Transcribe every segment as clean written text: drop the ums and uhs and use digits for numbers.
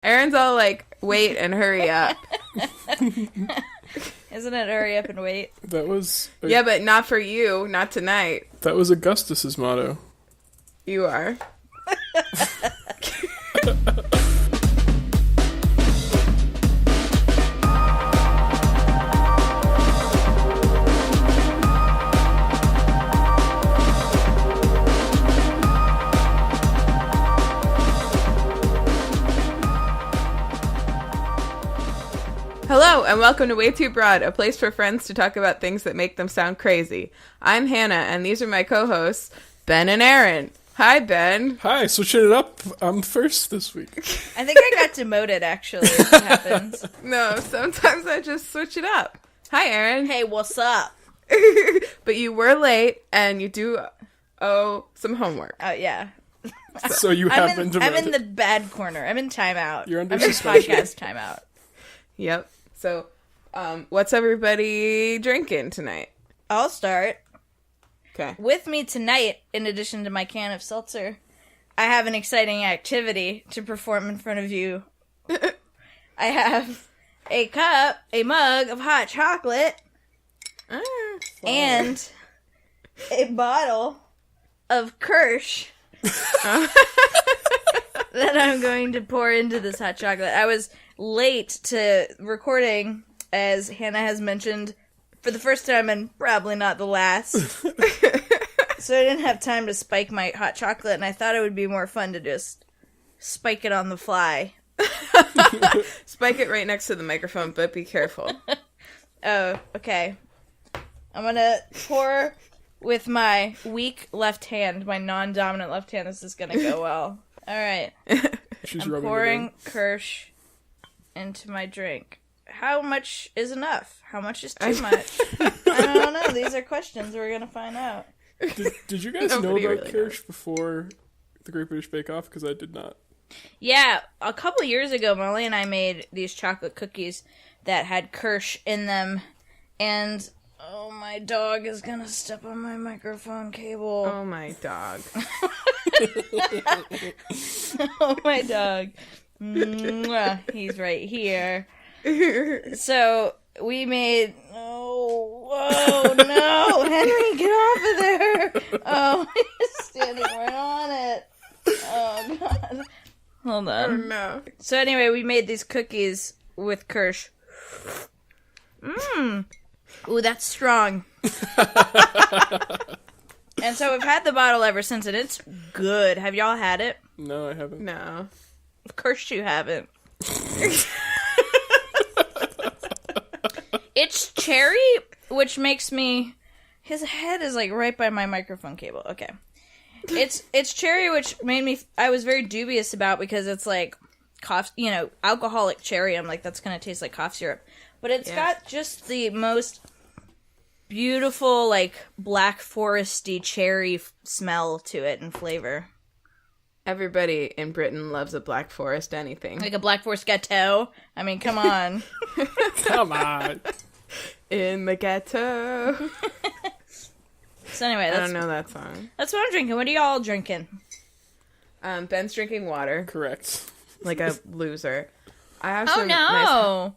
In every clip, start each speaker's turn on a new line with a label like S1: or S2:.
S1: Erin's all like, wait and hurry up.
S2: Isn't it hurry up and wait?
S3: That was...
S1: Yeah, but not for you. Not tonight.
S3: That was Augustus's motto.
S1: You are. Hello, and welcome to Way Too Broad, a place for friends to talk about things that make them sound crazy. I'm Hannah, and these are my co-hosts, Ben and Erin. Hi, Ben.
S3: Hi, switching it up. I'm first this week.
S2: I think I got demoted, actually, if it happens.
S1: No, sometimes I just switch it up. Hi, Erin.
S2: Hey, what's up?
S1: But you were late, and you do owe some homework.
S2: Oh, yeah.
S3: So you have been demoted.
S2: I'm in the bad corner. I'm in timeout.
S3: You're under
S2: I'm in
S3: suspension.
S2: podcast timeout.
S1: Yep. So, what's everybody drinking tonight?
S2: I'll start.
S1: Okay.
S2: With me tonight, in addition to my can of seltzer, I have an exciting activity to perform in front of you. I have a mug of hot chocolate, and a bottle of Kirsch that I'm going to pour into this hot chocolate. I was late to recording, as Hannah has mentioned, for the first time and probably not the last. So I didn't have time to spike my hot chocolate, and I thought it would be more fun to just spike it on the fly.
S1: Spike it right next to the microphone, but be careful.
S2: Oh, okay. I'm gonna pour with my weak left hand, my non-dominant left hand. This is gonna go well. Alright.
S3: She's
S2: I'm
S3: rubbing
S2: pouring
S3: it
S2: Kirsch into my drink. How much is enough? How much is too much? I don't know. These are questions we're gonna find out.
S3: Did you guys know
S1: Nobody
S3: about
S1: really
S3: Kirsch before the Great British Bake Off? Because I did not.
S2: Yeah, a couple years ago, Molly and I made these chocolate cookies that had Kirsch in them, and oh, my dog is gonna step on my microphone cable.
S1: Oh, my dog.
S2: Oh, my dog. Mwah, he's right here. So, we made... Oh, no! Henry, get off of there! Oh, he's standing right on it. Oh, God. Hold on.
S1: Oh, no.
S2: So anyway, we made these cookies with Kirsch. Mmm. Ooh, that's strong. And so we've had the bottle ever since, and it's good. Have y'all had it?
S3: No, I haven't.
S1: No.
S2: Of course you haven't. It's cherry, which makes me... His head is like right by my microphone cable. Okay. It's cherry, which made me... I was very dubious about because it's like cough, alcoholic cherry. I'm like, that's going to taste like cough syrup. But it's got just the most beautiful, like, black foresty cherry smell to it and flavor.
S1: Everybody in Britain loves a Black Forest anything.
S2: Like a Black Forest gâteau. I mean, come on.
S3: Come on.
S1: In the ghetto.
S2: So anyway,
S1: I don't know that song.
S2: that's what I'm drinking. What are y'all drinking?
S1: Ben's drinking water.
S3: Correct.
S1: Like a loser. I have
S2: Oh,
S1: some
S2: no.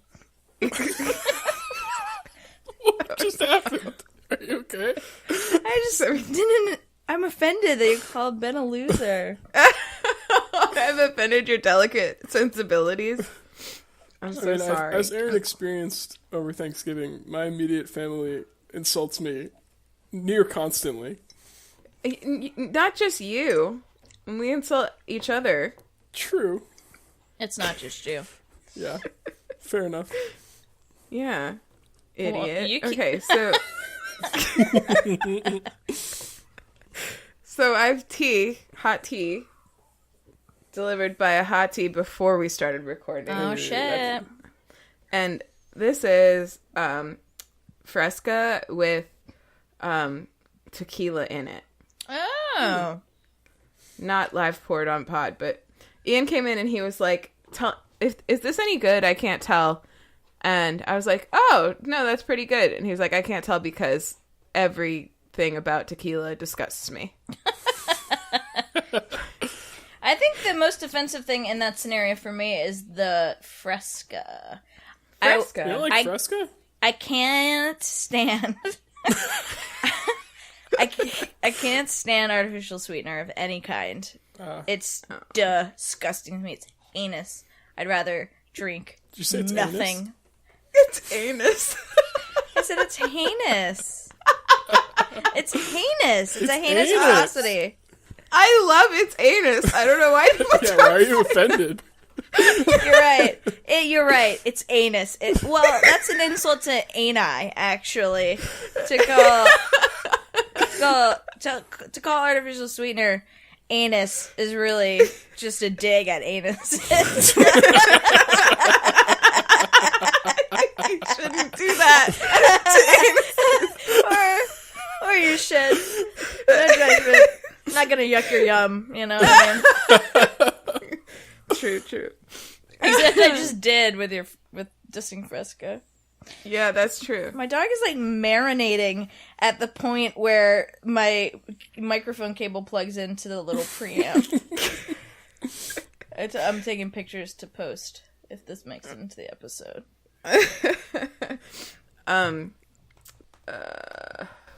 S3: What just happened? Are you okay?
S2: I just didn't... I'm offended that you called Ben a loser.
S1: I've offended your delicate sensibilities. I'm so sorry.
S3: As Erin experienced over Thanksgiving, my immediate family insults me near constantly.
S1: Not just you. We insult each other.
S3: True.
S2: It's not just you.
S3: Yeah. Fair enough.
S1: Yeah. Idiot.
S2: Well,
S1: Okay, so... So I have tea, hot tea, delivered by a hot tea before we started recording.
S2: Oh, shit.
S1: And this is Fresca with tequila in it.
S2: Oh.
S1: Not live poured on pod, but Ian came in and he was like, is this any good? I can't tell. And I was like, oh, no, that's pretty good. And he was like, I can't tell because everything about tequila disgusts me.
S2: I think the most offensive thing in that scenario for me is the Fresca.
S1: Fresca.
S3: You don't like Fresca?
S2: I can't stand... I can't stand artificial sweetener of any kind. It's disgusting to me. It's heinous. I'd rather drink
S3: Did you say it's
S2: nothing.
S3: anus?
S1: It's anus.
S2: I said it's heinous. It's heinous. It's a heinous
S3: anus.
S2: atrocity.
S1: I love its anus. I don't know why people
S3: Yeah, why are you offended?
S2: You're right. You're right. It's anus. Well, that's an insult to ani, actually. To call artificial sweetener anus is really just a dig at anus.
S1: You shouldn't do that.
S2: or you should. No judgment. I'm not gonna yuck your yum, you know what I mean?
S1: True.
S2: Except I just did with dissing Fresca.
S1: Yeah, that's true.
S2: My dog is like marinating at the point where my microphone cable plugs into the little preamp. I'm taking pictures to post if this makes it into the episode.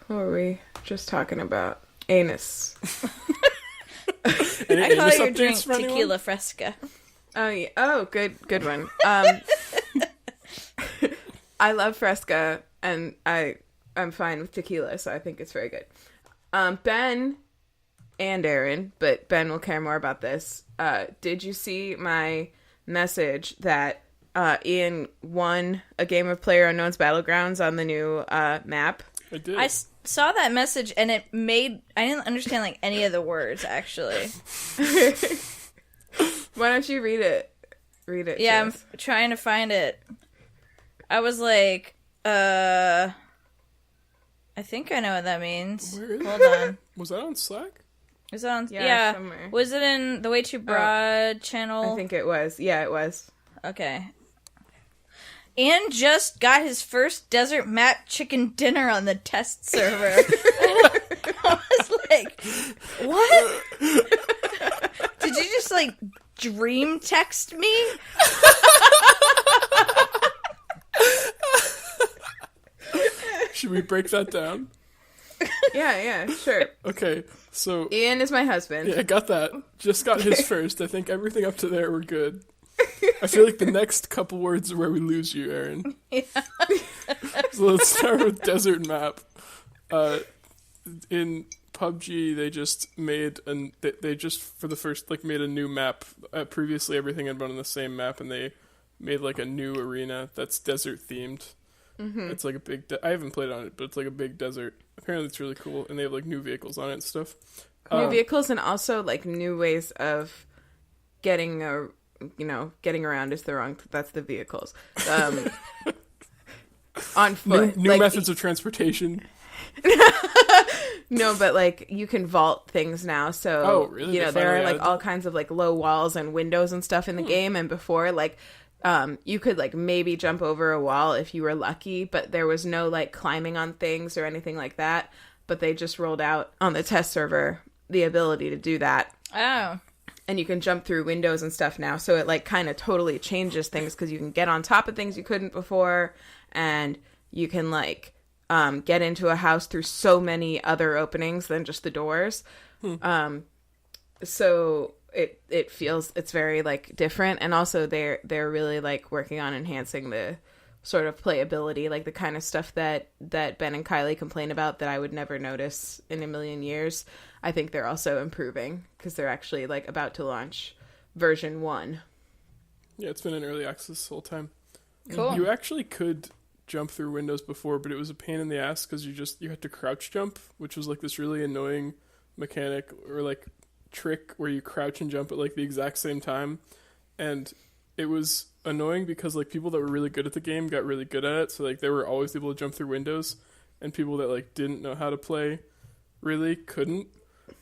S1: What were we just talking about? Anus.
S2: I call your drink tequila Fresca.
S1: Oh yeah. Oh, good one. I love Fresca, and I'm fine with tequila, so I think it's very good. Ben and Erin, but Ben will care more about this. Did you see my message that Ian won a game of PlayerUnknown's Battlegrounds on the new map?
S3: I did.
S2: I saw that message, and I didn't understand like any of the words, actually.
S1: Why don't you read it? Read it.
S2: Yeah, I'm trying to find it. I was like, I think I know what that means.
S3: Where is
S2: Hold on.
S3: Was that on Slack?
S2: Is it on?
S1: Yeah,
S2: Yeah.
S1: somewhere.
S2: Was it in the Way Too Broad channel?
S1: I think it was. Yeah, it was.
S2: Okay. Ian just got his first desert map chicken dinner on the test server. I was like, what? Did you just, like, dream text me?
S3: Should we break that down?
S1: Yeah, sure.
S3: Okay, so...
S1: Ian is my husband.
S3: Yeah, I got that. Just got his first. I think everything up to there were good. I feel like the next couple words are where we lose you, Erin.
S2: Yeah.
S3: So let's start with desert map. In PUBG, they just made they just for the first made a new map. Previously, everything had been on the same map, and they made like a new arena that's desert themed. Mm-hmm. It's like a big. I haven't played on it, but it's like a big desert. Apparently, it's really cool, and they have like new vehicles on it and stuff.
S1: New vehicles, and also like new ways of getting around is the wrong. That's the vehicles. On foot,
S3: new methods of transportation.
S1: No, but like you can vault things now, so
S3: really?
S1: There are like all kinds of like low walls and windows and stuff in the game, and before like you could like maybe jump over a wall if you were lucky, but there was no like climbing on things or anything like that. But they just rolled out on the test server the ability to do that.
S2: Oh.
S1: And you can jump through windows and stuff now, so it like kind of totally changes things because you can get on top of things you couldn't before, and you can like get into a house through so many other openings than just the doors. So it feels it's very like different, and also they're really like working on enhancing the sort of playability, like the kind of stuff that Ben and Kylie complain about that I would never notice in a million years. I think they're also improving because they're actually like about to launch version 1.
S3: Yeah, it's been in early access this whole time.
S2: Cool.
S3: You actually could jump through windows before, but it was a pain in the ass because you had to crouch jump, which was like this really annoying mechanic or like trick where you crouch and jump at like the exact same time, and it was annoying because like people that were really good at the game got really good at it, so like they were always able to jump through windows, and people that like didn't know how to play really couldn't,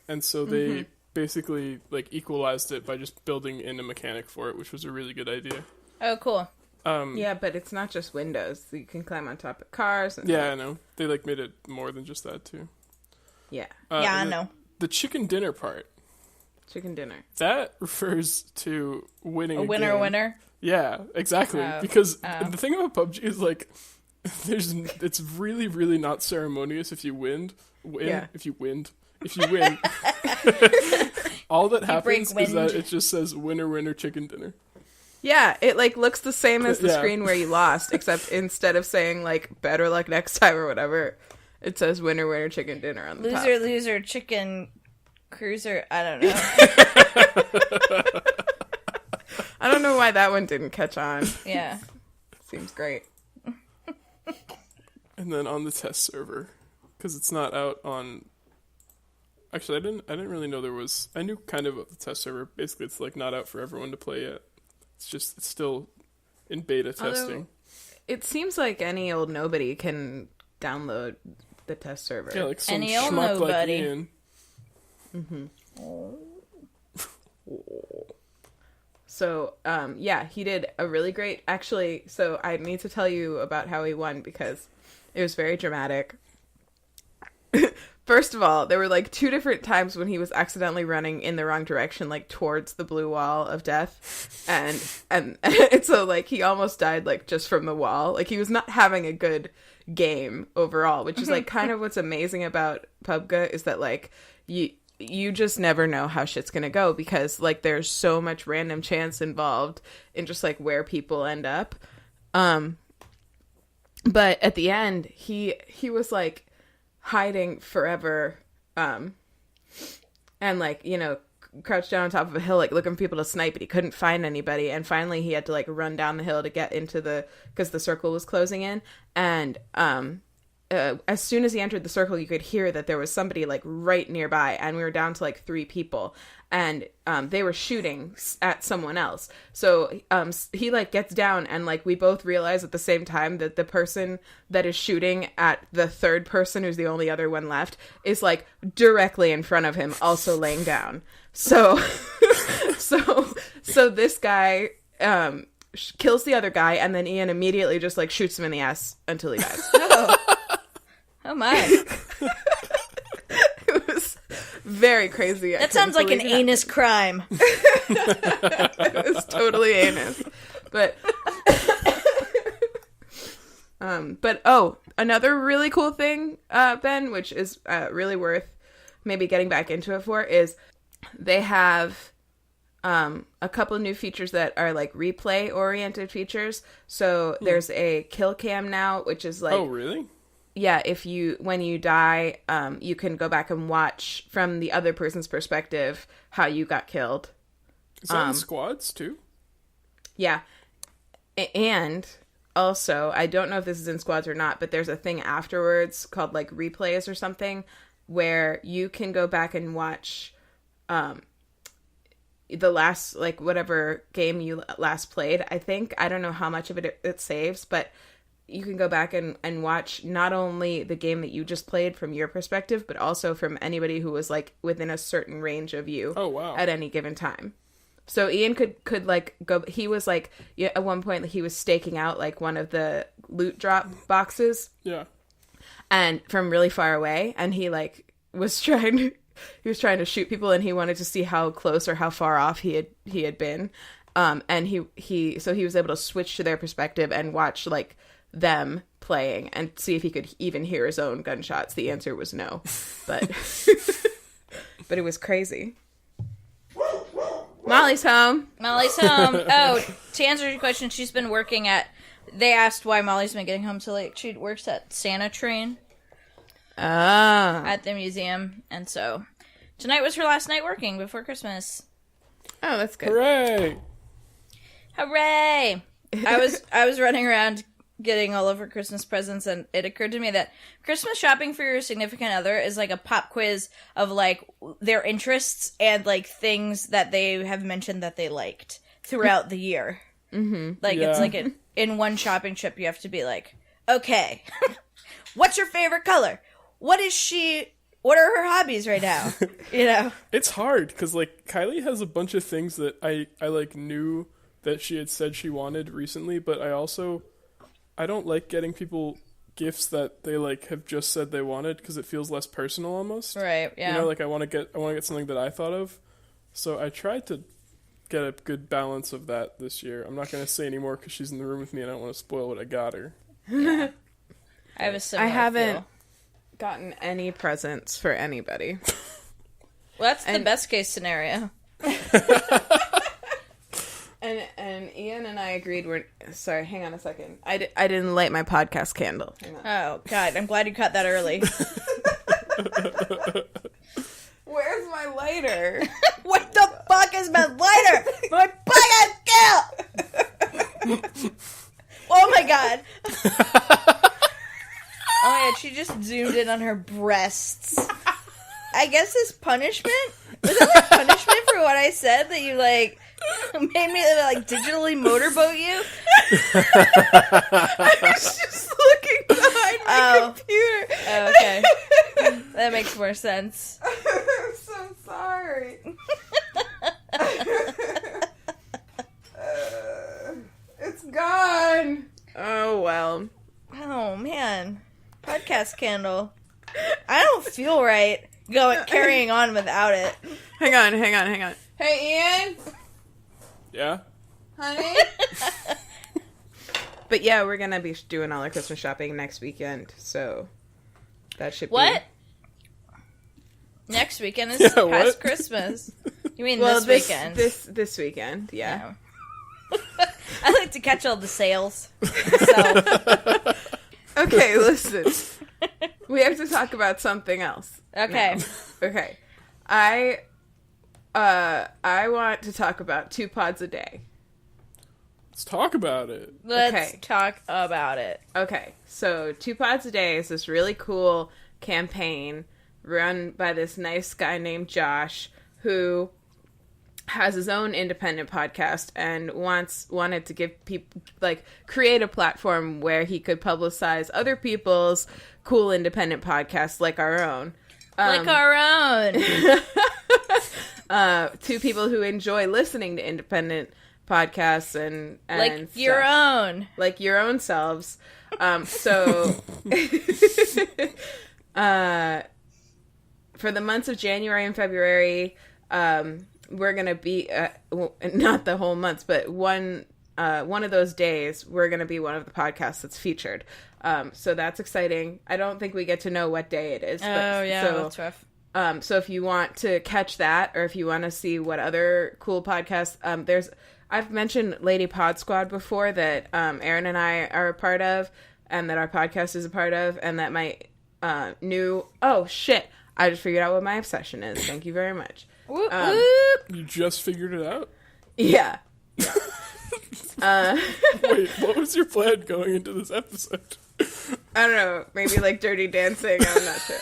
S3: and so they basically like equalized it by just building in a mechanic for it, which was a really good idea.
S2: Oh, cool.
S1: Yeah, but it's not just windows. You can climb on top of cars. And
S3: Yeah, I know. They like made it more than just that too.
S1: Yeah.
S2: Yeah, I know.
S3: The chicken dinner part.
S1: chicken dinner.
S3: That refers to winning
S2: A
S3: a
S2: winner,
S3: game.
S2: winner.
S3: Yeah, exactly. Because the thing about PUBG is like, it's really, really not ceremonious if you win.
S1: Yeah.
S3: If you win. All that happens is that it just says winner, winner, chicken dinner.
S1: Yeah, it like looks the same as the screen where you lost, except instead of saying like better luck next time or whatever, it says winner, winner, chicken dinner on the top.
S2: Loser, loser, chicken cruiser. I don't know.
S1: I don't know why that one didn't catch on.
S2: Yeah.
S1: Seems great.
S3: And then on the test server, because it's not out on. Actually, I didn't really know there was. I knew kind of about the test server. Basically, it's like not out for everyone to play yet. It's still in beta testing.
S1: It seems like any old nobody can download the test server.
S3: Yeah, like some
S2: Any old
S3: schmuck like
S2: nobody.
S3: Ian.
S1: Mm-hmm. So, yeah, he did a really great. Actually, so I need to tell you about how he won because it was very dramatic. First of all, there were like 2 different times when he was accidentally running in the wrong direction, like towards the blue wall of death, and so like he almost died like just from the wall. Like he was not having a good game overall, which is like kind of what's amazing about PUBG is that like you just never know how shit's gonna go because like there's so much random chance involved in just like where people end up. But at the end, he was like hiding forever, and like, you know, crouched down on top of a hill, like looking for people to snipe, but he couldn't find anybody. And finally he had to like run down the hill to get into because the circle was closing in. And, as soon as he entered the circle, you could hear that there was somebody like right nearby, and we were down to like 3 people, and they were shooting at someone else. So he like gets down, and like we both realize at the same time that the person that is shooting at the third person, who's the only other one left, is like directly in front of him, also laying down. So so this guy kills the other guy, and then Ian immediately just like shoots him in the ass until he dies.
S2: Oh my.
S1: It was very crazy.
S2: That sounds like an anus crime.
S1: It was totally anus. But another really cool thing, Ben, which is really worth maybe getting back into it for, is they have a couple of new features that are like replay oriented features. So there's a kill cam now, which is like,
S3: oh really?
S1: Yeah, when you die, you can go back and watch from the other person's perspective how you got killed.
S3: Is that in squads too?
S1: Yeah. And also, I don't know if this is in squads or not, but there's a thing afterwards called like replays or something where you can go back and watch the last, like whatever game you last played. I think, I don't know how much of it saves, but you can go back and watch not only the game that you just played from your perspective, but also from anybody who was like within a certain range of you.
S3: Oh, wow.
S1: At any given time. So Ian could like go, he was like, at one point he was staking out like one of the loot drop boxes.
S3: Yeah.
S1: And from really far away, and he like was trying to shoot people, and he wanted to see how close or how far off he had been. And he was able to switch to their perspective and watch like them playing and see if he could even hear his own gunshots. The answer was no, but but it was crazy. Molly's home.
S2: Oh, to answer your question, she's been working they asked why Molly's been getting home so late. She works at Santa Train at the museum, and so tonight was her last night working before Christmas.
S1: Oh, that's good.
S2: Hooray! I was running around getting all of her Christmas presents, and it occurred to me that Christmas shopping for your significant other is like a pop quiz of like their interests and like things that they have mentioned that they liked throughout the year. Mm-hmm. Like it's like in one shopping trip you have to be like, okay, what's your favorite color? What are her hobbies right now? You know,
S3: it's hard because like Kylie has a bunch of things that I like knew that she had said she wanted recently, but I don't like getting people gifts that they like have just said they wanted because it feels less personal almost.
S2: Right? Yeah.
S3: You know, like I want to get something that I thought of. So I tried to get a good balance of that this year. I'm not going to say anymore because she's in the room with me and I don't want to spoil what I got her.
S2: Yeah. I have a similar
S1: I haven't
S2: feel.
S1: gotten any presents for anybody.
S2: Well, that's the best case scenario.
S1: And Ian and I agreed sorry, hang on a second. I didn't light my podcast candle. Hang on.
S2: Oh, God. I'm glad you cut that early.
S1: Where's my lighter?
S2: What the fuck is my lighter? My podcast candle! Oh, my God. Oh, my God. She just zoomed in on her breasts. I guess as punishment? Was that like punishment for what I said? That you, like, made me, like, digitally motorboat you?
S1: I was just looking behind my computer.
S2: Oh, okay. That makes more sense.
S1: I'm so sorry. It's gone. Oh, well.
S2: Oh, man. Podcast candle. I don't feel right carrying on without it.
S1: Hang on. Hey, Ian?
S3: Yeah?
S1: Honey? But yeah, we're gonna be doing all our Christmas shopping next weekend, so that should
S2: What? Next weekend is past Christmas. You mean this weekend?
S1: This weekend, yeah.
S2: I like to catch all the sales. So.
S1: Okay, listen. We have to talk about something else.
S2: Okay.
S1: Now. Okay. I want to talk about 2 pods a day.
S3: Let's talk about it.
S2: Let's talk about it.
S1: Okay, so 2 pods a day is this really cool campaign run by this nice guy named Josh who has his own independent podcast and wanted to give people, like, create a platform where he could publicize other people's cool independent podcasts like our own.
S2: Like our own.
S1: 2 people who enjoy listening to independent podcasts and
S2: like
S1: stuff.
S2: your own.
S1: Like your own selves. So for the months of January and February, we're going to be, not the whole months, but one of those days, we're going to be one of the podcasts that's featured. So that's exciting. I don't think we get to know what day it is. But,
S2: that's rough.
S1: So if you want to catch that, or if you want to see what other cool podcasts, I've mentioned Lady Pod Squad before that Erin and I are a part of, and that our podcast is a part of, and that my oh shit, I just figured out what my obsession is. Thank you very much.
S2: Whoop, whoop.
S3: You just figured it out?
S1: Yeah.
S3: Wait, what was your plan going into this episode?
S1: I don't know, maybe like Dirty Dancing, I'm not sure.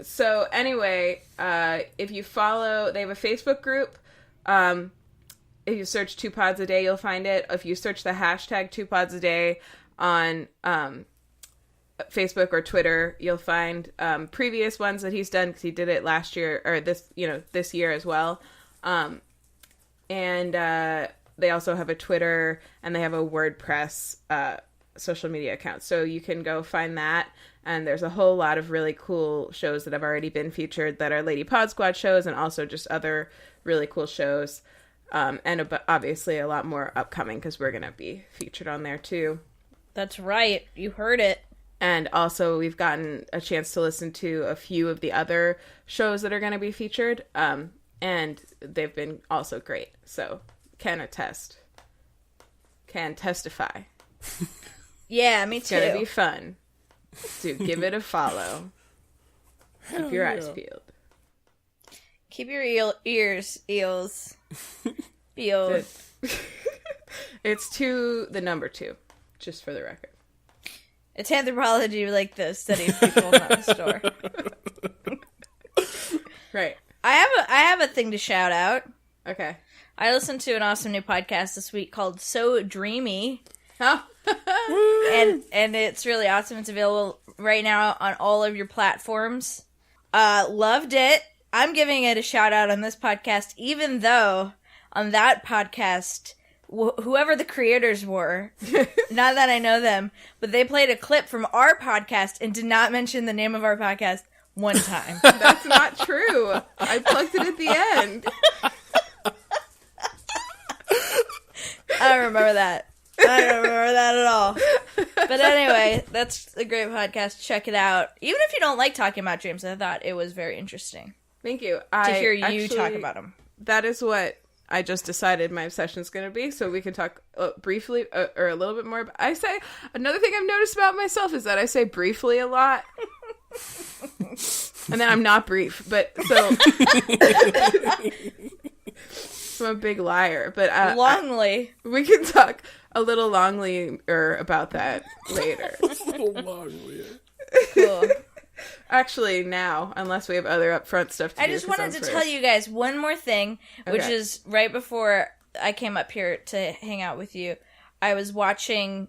S1: So anyway, if you follow, they have a Facebook group. If you search 2 pods a day, you'll find it. If you search the hashtag 2 pods a day on Facebook or Twitter, you'll find previous ones that he's done, because he did it last year, or this year as well. And they also have a Twitter, and they have a WordPress social media account. So you can go find that. And there's a whole lot of really cool shows that have already been featured that are Lady Pod Squad shows, and also just other really cool shows. And obviously a lot more upcoming, because we're going to be featured on there too.
S2: That's right. You heard it.
S1: And also we've gotten a chance to listen to a few of the other shows that are going to be featured. And they've been also great. So can testify.
S2: Yeah, me too.
S1: It's going to be fun. So give it a follow. Keep your eyes peeled.
S2: Keep your ears peeled.
S1: It's the number 2, just for the record.
S2: It's anthropology, like the study of people, not the store.
S1: Right.
S2: I have a thing to shout out.
S1: Okay.
S2: I listened to an awesome new podcast this week called So Dreamy.
S1: Oh.
S2: and it's really awesome. It's available right now on all of your platforms. Loved it. I'm giving it a shout out on this podcast, even though on that podcast whoever the creators were, not that I know them, but they played a clip from our podcast and did not mention the name of our podcast one time.
S1: That's not true. I plugged it at the end.
S2: I don't remember that. I don't remember that at all. But anyway, that's a great podcast. Check it out. Even if you don't like talking about dreams, I thought it was very interesting
S1: Thank you.
S2: to hear you talk about them.
S1: That is what I just decided my obsession is going to be, so we can talk briefly or a little bit more. I say, another thing I've noticed about myself is that I say briefly a lot. And then I'm not brief, but so... I'm a big liar, but
S2: Longly.
S1: we can talk a little longly about that later.
S2: Cool.
S1: Actually, now, unless we have other upfront stuff to do.
S2: I just wanted to tell you guys one more thing, which is right before I came up here to hang out with you. I was rewatching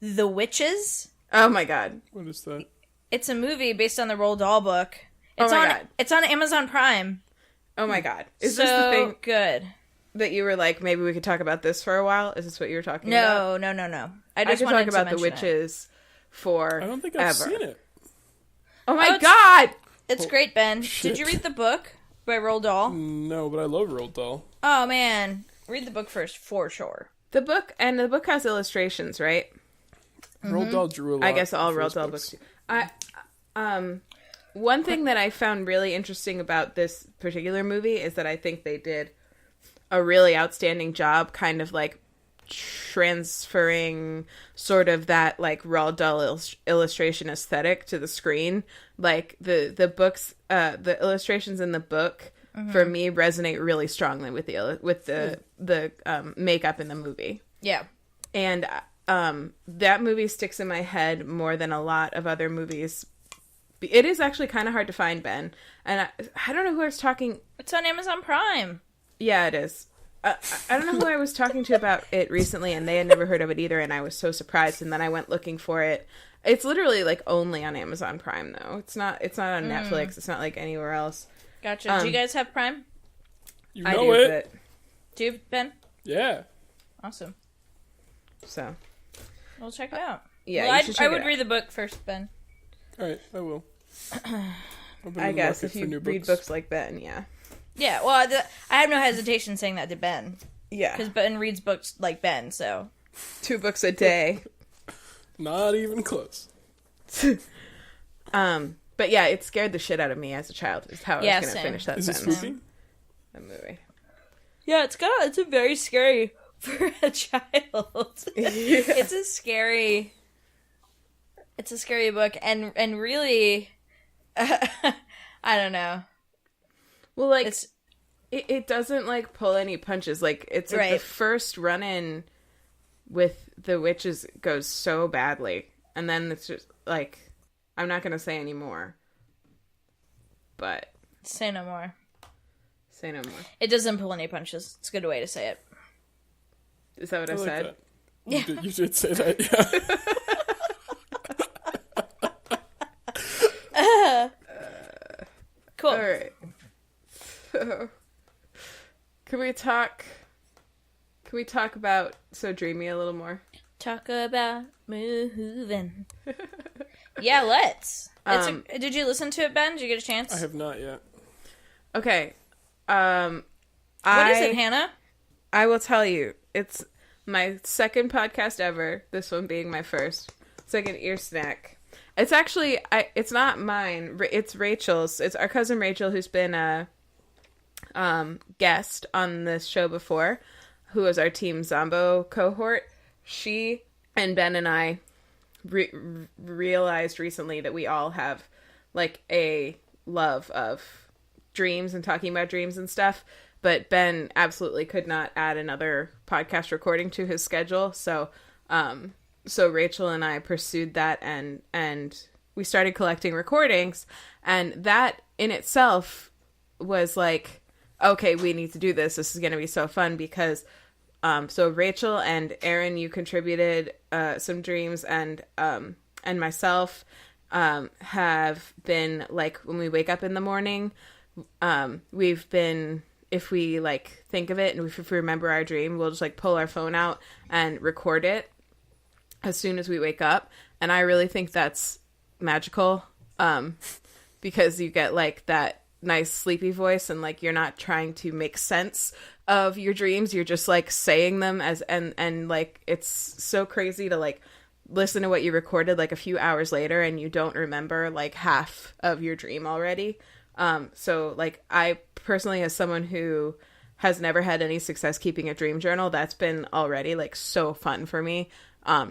S2: The Witches.
S1: Oh my god.
S3: What is that?
S2: It's a movie based on the Roald Dahl book.
S1: God.
S2: It's on Amazon Prime.
S1: Oh my god. Is
S2: so
S1: this the thing
S2: good
S1: that you were like, maybe we could talk about this for a while? Is this what you were talking about?
S2: No.
S1: I
S2: just
S1: could
S2: wanted
S1: talk about
S2: to
S1: The
S2: mention
S1: Witches for
S3: I don't think I've seen it.
S1: Oh my
S2: it's-
S1: god!
S2: It's great, Ben.
S3: Shit.
S2: Did you read the book by Roald Dahl?
S3: No, but I love Roald Dahl.
S2: Oh, man. Read the book first, for sure.
S1: The book has illustrations, right?
S3: Roald Dahl drew a lot.
S1: I guess all
S3: in
S1: Roald
S3: first
S1: Dahl books do. One thing that I found really interesting about this particular movie is that I think they did a really outstanding job kind of like transferring sort of that like Roald Dahl illustration aesthetic to the screen. Like the books, the illustrations in the book for me resonate really strongly with the makeup in the movie.
S2: Yeah.
S1: And that movie sticks in my head more than a lot of other movies. It is actually kind of hard to find, Ben. And I don't know who I was talking...
S2: It's on Amazon Prime.
S1: Yeah, it is. I don't know who I was talking to about it recently, and they had never heard of it either, and I was so surprised, and then I went looking for it. It's literally, like, only on Amazon Prime, though. It's not on Netflix. It's not, like, anywhere else.
S2: Gotcha. Do you guys have Prime?
S3: You
S1: I
S3: know
S1: do,
S3: it.
S1: but...
S2: Do you, Ben?
S3: Yeah.
S2: Awesome.
S1: So...
S2: We'll check it out.
S1: Yeah,
S2: well,
S1: you should check
S2: I would
S1: it out.
S2: read the book first, Ben.
S3: Alright, I will.
S1: I guess if you read books like Ben, yeah.
S2: Yeah, well, I have no hesitation saying that to Ben.
S1: Yeah.
S2: Because Ben reads books like Ben, so...
S1: 2 books a day.
S3: Not even close.
S1: But yeah, it scared the shit out of me as a child, is how I was going to
S2: same.
S1: finish that
S3: Is it
S1: sentence.
S3: spooky?
S1: That movie.
S2: Yeah, it's a very scary for a child. It's a scary book, and really, I don't know.
S1: Well, like, it doesn't, like, pull any punches. Like, it's like the first run-in with the witches goes so badly. And then it's just, like, I'm not going to say any more. But.
S2: Say no more.
S1: Say no more.
S2: It doesn't pull any punches. It's a good way to say it.
S1: Is that what I
S3: like
S1: said?
S3: that.
S2: Yeah.
S3: You did say that, yeah.
S2: Cool.
S1: All right. So, can we talk about So Dreamy a little more?
S2: Talk about moving. Yeah, let's. Did you listen to it, Ben? Did you get a chance?
S3: I have not yet.
S1: Okay.
S2: What is it, Hannah?
S1: I will tell you. It's my second podcast ever. This one being my first. It's like an ear snack. It's actually, it's not mine. It's Rachel's. It's our cousin Rachel, who's been a guest on this show before, who was our Team Zombo cohort. She and Ben and I realized recently that we all have like a love of dreams and talking about dreams and stuff. But Ben absolutely could not add another podcast recording to his schedule. So Rachel and I pursued that and we started collecting recordings. And that in itself was like, okay, we need to do this. This is going to be so fun because, so Rachel and Erin, you contributed some dreams and myself have been like, when we wake up in the morning, we've been if we like think of it and if we remember our dream, we'll just like pull our phone out and record it as soon as we wake up. And I really think that's magical, because you get like that nice sleepy voice, and like you're not trying to make sense of your dreams, you're just like saying them as and like it's so crazy to like listen to what you recorded like a few hours later and you don't remember like half of your dream already. So like I personally, as someone who has never had any success keeping a dream journal, that's been already like so fun for me,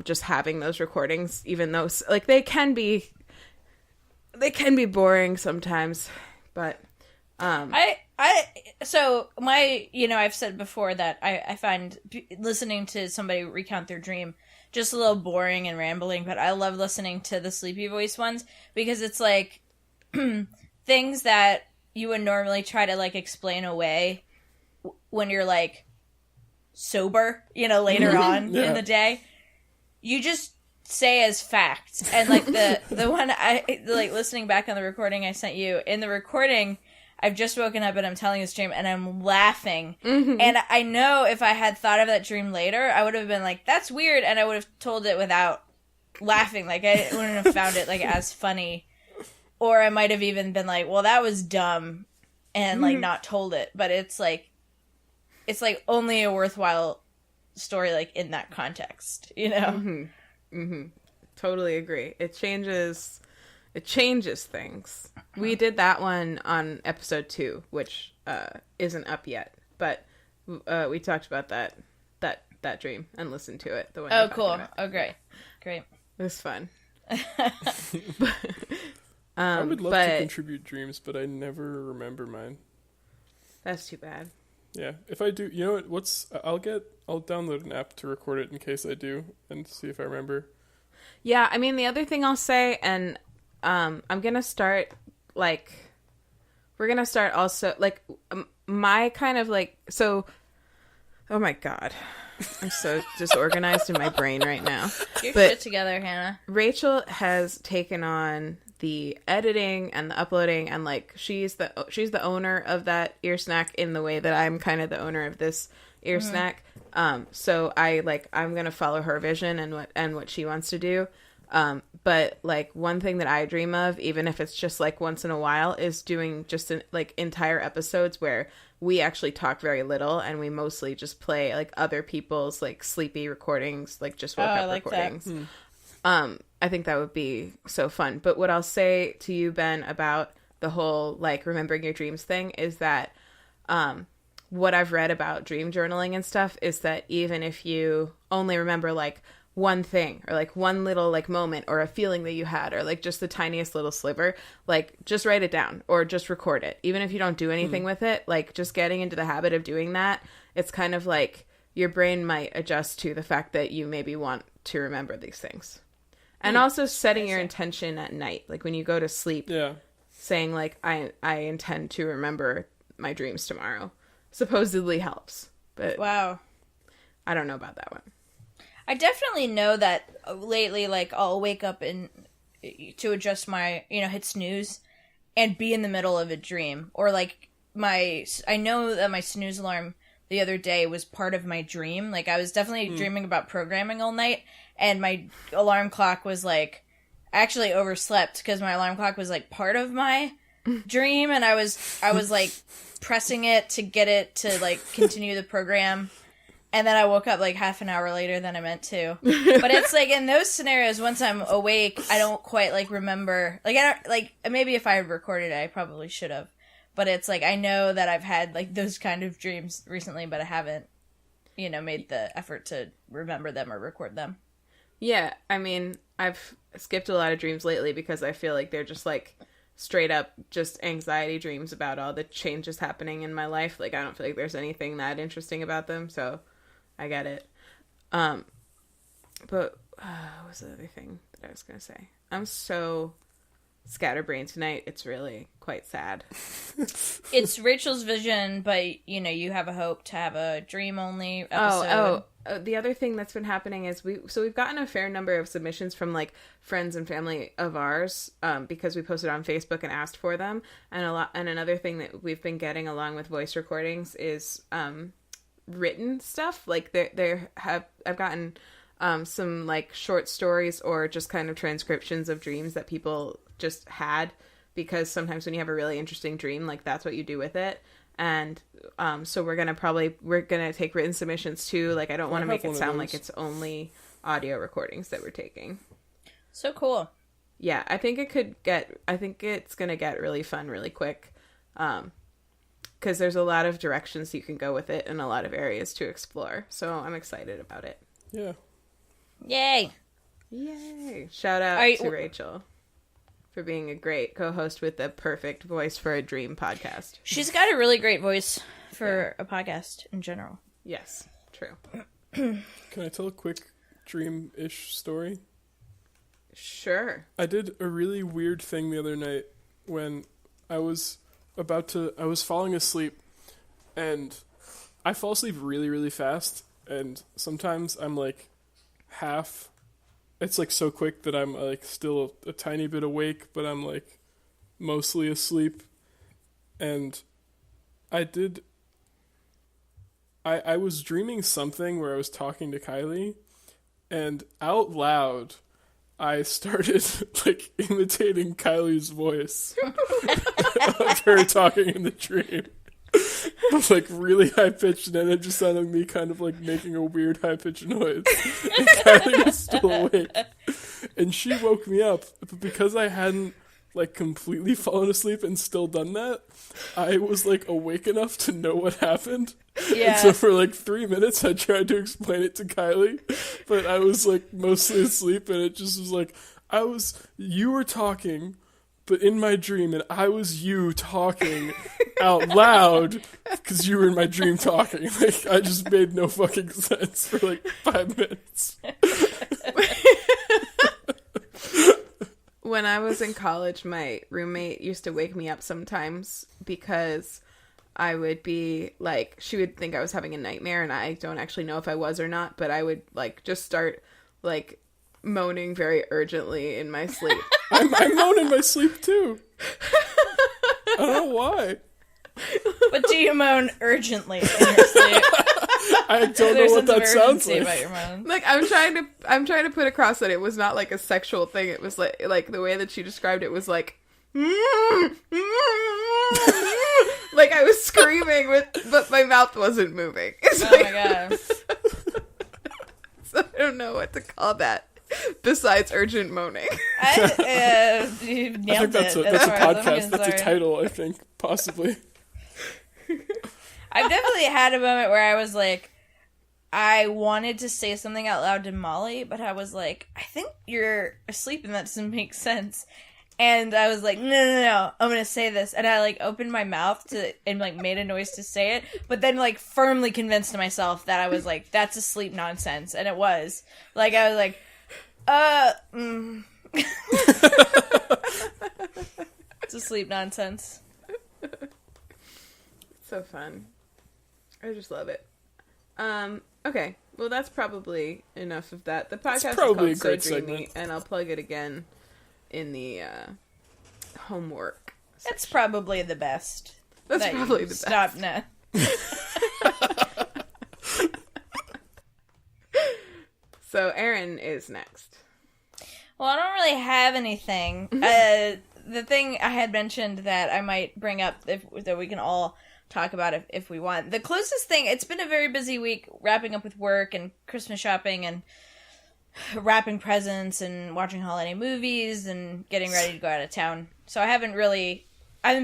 S1: just having those recordings, even though like they can be boring sometimes, but
S2: so my, I've said before that I find listening to somebody recount their dream just a little boring and rambling, but I love listening to the sleepy voice ones because it's like things that you would normally try to like explain away when you're like sober, later on in the day, you just say as fact. And like the one I like listening back on the recording I sent you, in the recording I've just woken up and I'm telling this dream and I'm laughing. Mm-hmm. And I know if I had thought of that dream later, I would have been like, that's weird. And I would have told it without laughing. Like I wouldn't have found it like as funny. Or I might have even been like, well, that was dumb, and like not told it. But it's like only a worthwhile story like in that context,
S1: Mm-hmm. Mm-hmm. Totally agree. It changes things. We did that one on episode 2, which isn't up yet, but we talked about that dream and listened to it. The one.
S2: Oh, cool. Oh, great.
S1: It was fun.
S3: I would love to contribute dreams, but I never remember mine.
S1: That's too bad.
S3: Yeah, if I do, you know what? I'll download an app to record it in case I do, and see if I remember.
S1: Yeah, I mean the other thing I'll say, and I'm gonna start we're gonna start also like my kind of like so. Oh my god, I'm so disorganized in my brain right now.
S2: Get your shit together, Hannah.
S1: Rachel has taken on the editing and the uploading, and like she's the owner of that ear snack in the way that I'm kind of the owner of this ear snack. So I'm gonna follow her vision and what she wants to do. But like one thing that I dream of, even if it's just like once in a while, is doing just like entire episodes where we actually talk very little and we mostly just play like other people's like sleepy recordings, like just woke up recordings. I think that would be so fun. But what I'll say to you, Ben, about the whole like remembering your dreams thing is that what I've read about dream journaling and stuff is that even if you only remember like one thing or like one little like moment or a feeling that you had or like just the tiniest little sliver, like just write it down or just record it. Even if you don't do anything with it, like just getting into the habit of doing that, it's kind of like your brain might adjust to the fact that you maybe want to remember these things. And also setting your intention at night, like when you go to sleep, saying like, I intend to remember my dreams tomorrow, supposedly helps. But
S2: wow,
S1: I don't know about that one.
S2: I definitely know that lately, like, I'll wake up and to adjust my, hit snooze and be in the middle of a dream. Or, like, I know that my snooze alarm the other day was part of my dream. Like, I was definitely dreaming about programming all night, and my alarm clock was, like, actually overslept because my alarm clock was, like, part of my dream, and I was, like, pressing it to get it to, like, continue the program. And then I woke up like half an hour later than I meant to. But it's like in those scenarios, once I'm awake, I don't quite like remember. Like I don't like maybe if I had recorded it, I probably should have. But it's like I know that I've had like those kind of dreams recently, but I haven't, made the effort to remember them or record them.
S1: Yeah, I mean, I've skipped a lot of dreams lately because I feel like they're just like straight up just anxiety dreams about all the changes happening in my life. Like I don't feel like there's anything that interesting about them, so I get it. But what was the other thing that I was going to say? I'm so scatterbrained tonight. It's really quite sad.
S2: It's Rachel's vision, but, you have a hope to have a dream-only episode.
S1: the other thing that's been happening is we've gotten a fair number of submissions from like friends and family of ours, because we posted on Facebook and asked for them. And another thing that we've been getting along with voice recordings is written stuff. Like I've gotten some like short stories or just kind of transcriptions of dreams that people just had, because sometimes when you have a really interesting dream, like that's what you do with it. And so we're gonna take written submissions too. Like I don't want to make it sound like it's only audio recordings that we're taking.
S2: So cool.
S1: Yeah, I think it's gonna get really fun really quick, because there's a lot of directions you can go with it and a lot of areas to explore. So I'm excited about it.
S3: Yeah.
S2: Yay!
S1: Shout out to Rachel for being a great co-host with the perfect voice for a dream podcast.
S2: She's got a really great voice for a podcast in general.
S1: Yes, true.
S3: Can I tell a quick dream-ish story?
S1: Sure.
S3: I did a really weird thing the other night when I was falling asleep, and I fall asleep really, really fast, and sometimes I'm like it's like so quick that I'm like still a tiny bit awake, but I'm like mostly asleep. And I was dreaming something where I was talking to Kylie, and out loud I started like imitating Kylie's voice of her talking in the dream. Like really high pitched, and then it just sounded like me kind of like making a weird high pitched noise. And Kylie was still awake, and she woke me up. But because I hadn't like completely fallen asleep and still done that, I was like awake enough to know what happened.
S2: Yeah.
S3: And so for like 3 minutes, I tried to explain it to Kylie, but I was like mostly asleep, and it just was like you were talking, but in my dream, and I was you talking out loud because you were in my dream talking. Like, I just made no fucking sense for like 5 minutes.
S1: When I was in college, my roommate used to wake me up sometimes because I would be like, she would think I was having a nightmare, and I don't actually know if I was or not, but I would like just start like moaning very urgently in my sleep.
S3: I moan in my sleep too. I don't know why.
S2: But do you moan urgently in your sleep?
S3: I don't know what that sounds like.
S2: About your moan.
S1: Like I'm trying to put across that it was not like a sexual thing. It was like the way that she described it was like like I was screaming but my mouth wasn't moving.
S2: My god.
S1: So I don't know what to call that besides urgent moaning.
S2: You nailed
S3: I think that's a podcast. That's a title, I think, possibly.
S2: I've definitely had a moment where I was like, I wanted to say something out loud to Molly, but I was like, I think you're asleep and that doesn't make sense. And I was like, no, I'm gonna say this. And I like opened my mouth and like made a noise to say it, but then like firmly convinced myself that I was like, that's a sleep nonsense. And it was. Like, I was like, it's a sleep nonsense.
S1: So fun. I just love it. Okay. Well, that's probably enough of that. The podcast is called So Dreamy, and I'll plug it again in the homework section.
S2: That's probably the best.
S1: That's probably the best.
S2: Stop now.
S1: So Erin is next.
S2: Well, I don't really have anything. The thing I had mentioned that I might bring up that we can all talk about if we want. The closest thing, it's been a very busy week wrapping up with work and Christmas shopping and wrapping presents and watching holiday movies and getting ready to go out of town. So I haven't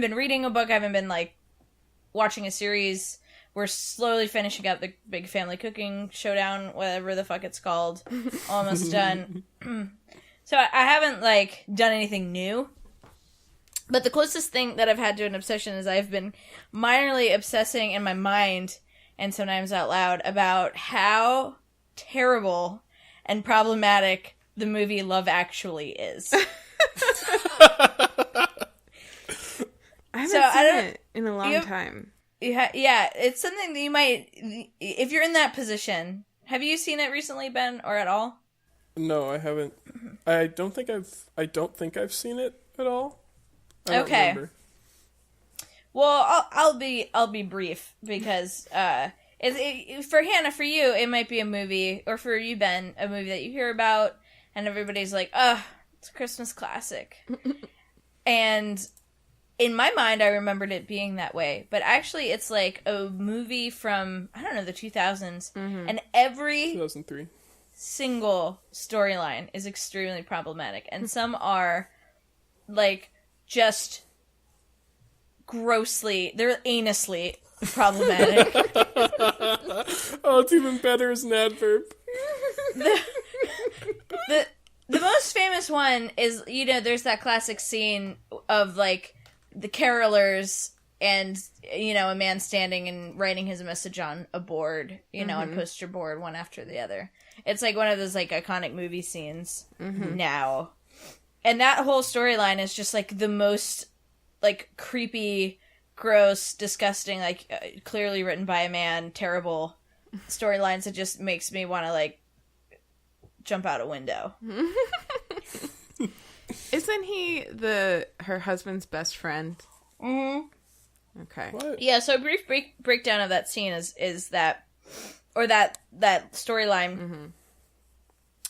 S2: been reading a book. I haven't been like watching a series. We're slowly finishing up the big family cooking showdown, whatever the fuck it's called. Almost done. So I haven't like done anything new. But the closest thing that I've had to an obsession is I've been minorly obsessing in my mind, and sometimes out loud, about how terrible and problematic the movie Love Actually is.
S1: I haven't seen it in a long time.
S2: Yeah, it's something that you might, if you're in that position, Have you seen it recently, Ben, or at all?
S3: No, I haven't. I don't think I've seen it at all. I don't
S2: Okay.
S3: remember.
S2: Well, I'll be brief because for Hannah, for you, it might be a movie, or for you, Ben, a movie that you hear about, and everybody's like, "Ugh, it's a Christmas classic." And in my mind, I remembered it being that way, but actually, it's like a movie from, I don't know, the 2000s, and every
S3: 2003.
S2: single storyline is extremely problematic, and some are like just grossly, they're anussly problematic.
S3: Oh, it's even better as an adverb.
S2: The most famous one is, you know, there's that classic scene of like the carolers and, you know, a man standing and writing his message on a board, you know, on poster board, one after the other. It's like one of those like iconic movie scenes now. And that whole storyline is just like the most like creepy, gross, disgusting, like clearly written by a man, terrible storylines that just makes me want to like jump out a window.
S1: Isn't he her husband's best friend?
S2: Mm-hmm.
S1: Okay.
S3: What?
S2: Yeah, so a brief breakdown of that scene is that, or that storyline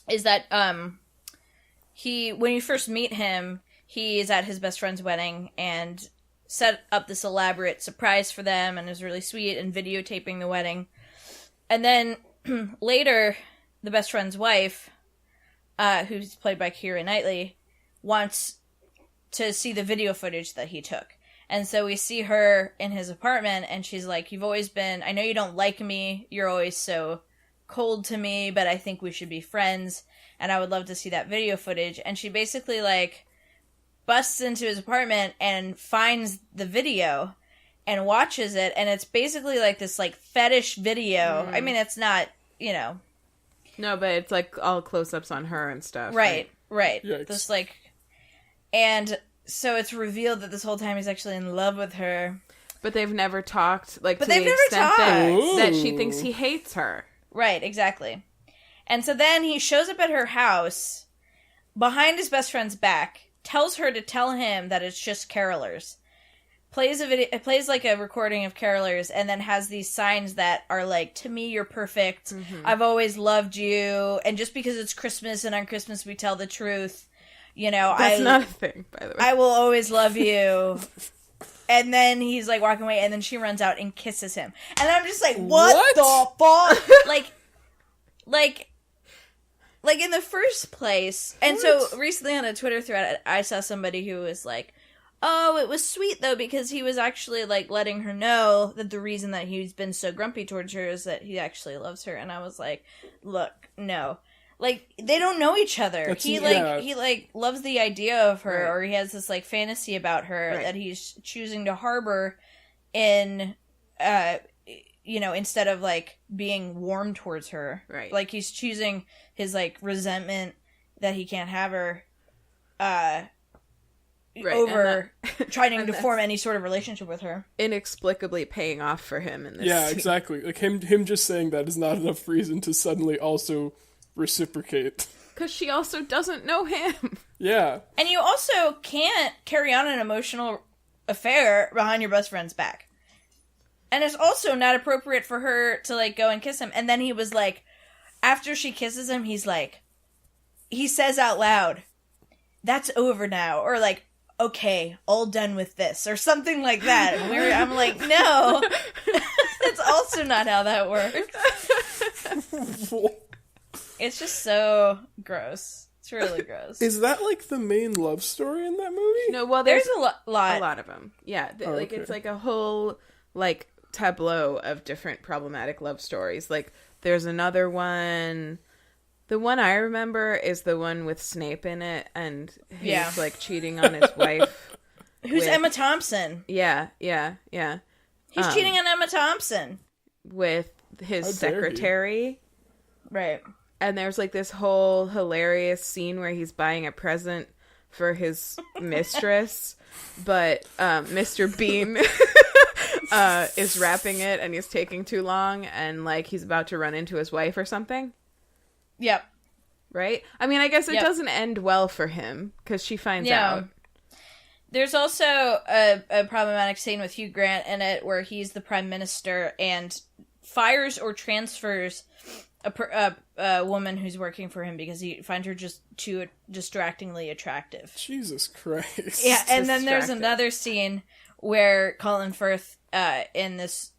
S2: is that when you first meet him, he is at his best friend's wedding and set up this elaborate surprise for them and is really sweet and videotaping the wedding. And then later, the best friend's wife, who's played by Keira Knightley, wants to see the video footage that he took. And so we see her in his apartment, and she's like, "You've always been, I know you don't like me, you're always so cold to me, but I think we should be friends, and I would love to see that video footage." And she basically, like, busts into his apartment and finds the video and watches it, and it's basically like this, like, fetish video. I mean, it's not, you know.
S1: No, but it's like all close-ups on her and stuff.
S2: Right.
S3: Yikes.
S2: This, like, and so it's revealed that this whole time he's actually in love with her.
S1: But they've never talked, like,
S2: But
S1: to the
S2: they've never
S1: extent that
S3: talked.
S1: she thinks he hates her.
S2: Right, exactly. And so then he shows up at her house, behind his best friend's back, tells her to tell him that it's just carolers. Plays a video, plays like a recording of carolers, and then has these signs that are like, "To me, you're perfect. I've always loved you. And just because it's Christmas and on Christmas we tell the truth, you know,
S1: That's not a thing, by the way.
S2: I will always love you." And then he's like walking away, and then she runs out and kisses him. And I'm just like, what? The fuck? like in the first place. And so recently on a Twitter thread, I saw somebody who was like, "Oh, it was sweet though, because he was actually like letting her know that the reason that he's been so grumpy towards her is that he actually loves her." And I was like, look, no. Like, they don't know each other. He loves the idea of her, or he has this like fantasy about her that he's choosing to harbor in, you know, instead of like being warm towards her.
S1: Right.
S2: Like, he's choosing his like resentment that he can't have her, over trying to form any sort of relationship with her.
S1: Inexplicably paying off for him in this
S3: Yeah,
S1: scene.
S3: exactly. Like him just saying that is not enough reason to suddenly also reciprocate.
S1: Because she also doesn't know him.
S3: Yeah.
S2: And you also can't carry on an emotional affair behind your best friend's back. And it's also not appropriate for her to, like, go and kiss him. And then he was like, after she kisses him, he's like, he says out loud, "That's over now." Or like, "Okay, all done with this." Or something like that. And I'm like, no. That's also not how that works. It's just so gross. It's really gross.
S3: Is that like the main love story in that movie?
S1: No, well,
S2: There's
S1: there's
S2: a lot.
S1: a lot of them. Yeah,
S3: okay.
S1: It's like a whole like tableau of different problematic love stories. Like there's another one. The one I remember is the one with Snape in it, and he's like cheating on his wife.
S2: Who's Emma Thompson?
S1: Yeah.
S2: He's cheating on Emma Thompson.
S1: With his
S3: How dare he.
S1: secretary.
S2: Right.
S1: And there's like this whole hilarious scene where he's buying a present for his mistress, but Mr. Bean is wrapping it and he's taking too long and like he's about to run into his wife or something.
S2: Yep.
S1: Right? I mean, I guess it
S2: Yep.
S1: doesn't end well for him because she finds out.
S2: There's also a problematic scene with Hugh Grant in it where he's the prime minister and fires or transfers a woman who's working for him because he finds her just too distractingly attractive.
S3: Jesus Christ.
S2: Yeah, and then there's
S1: Distracting.
S2: another scene where Colin Firth and this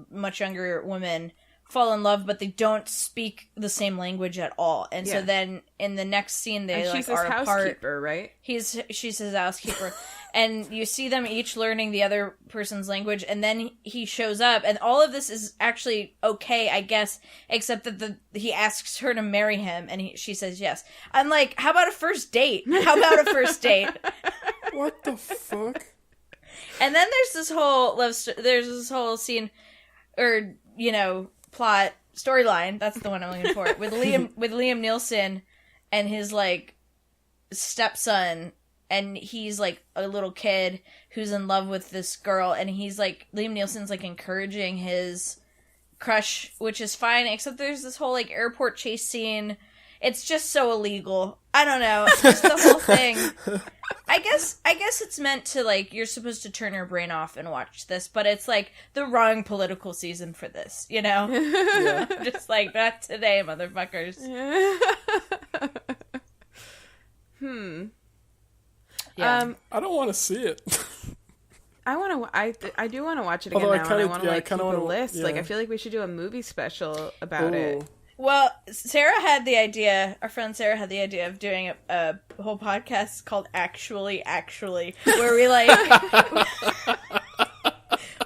S2: much younger woman fall in love, but they don't speak the same language at all. And so
S1: Yeah.
S2: then in the next scene, they
S1: And
S2: like
S1: she's his
S2: are apart.
S1: housekeeper, right?
S2: She's his housekeeper. And you see them each learning the other person's language, and then he shows up, and all of this is actually okay, I guess, except that he asks her to marry him, and she says yes. I'm like, how about a first date? How about a first date?
S3: What the fuck?
S2: And then there's this whole there's this whole scene, or plot storyline. That's the one I'm looking for with Liam Neeson and his like stepson. And he's, like, a little kid who's in love with this girl. And he's, like, Liam Neeson's, like, encouraging his crush, which is fine. Except there's this whole, like, airport chase scene. It's just so illegal. I don't know. Just the whole thing. I guess it's meant to, like, you're supposed to turn your brain off and watch this. But it's, like, the wrong political season for this, you know?
S3: Yeah.
S2: Just, like, not today, motherfuckers. Yeah.
S3: I don't want to see it.
S1: I do want to watch it again
S3: Although I
S1: now,
S3: kinda-
S1: and I want to
S3: yeah, I
S1: like keep
S3: kinda
S1: a
S3: wanna-
S1: list. Like,
S3: yeah.
S1: I feel like we should do a movie special about it.
S3: Ooh.
S2: Well, Sarah had the idea, our friend Sarah had the idea of doing a whole podcast called Actually, where we like,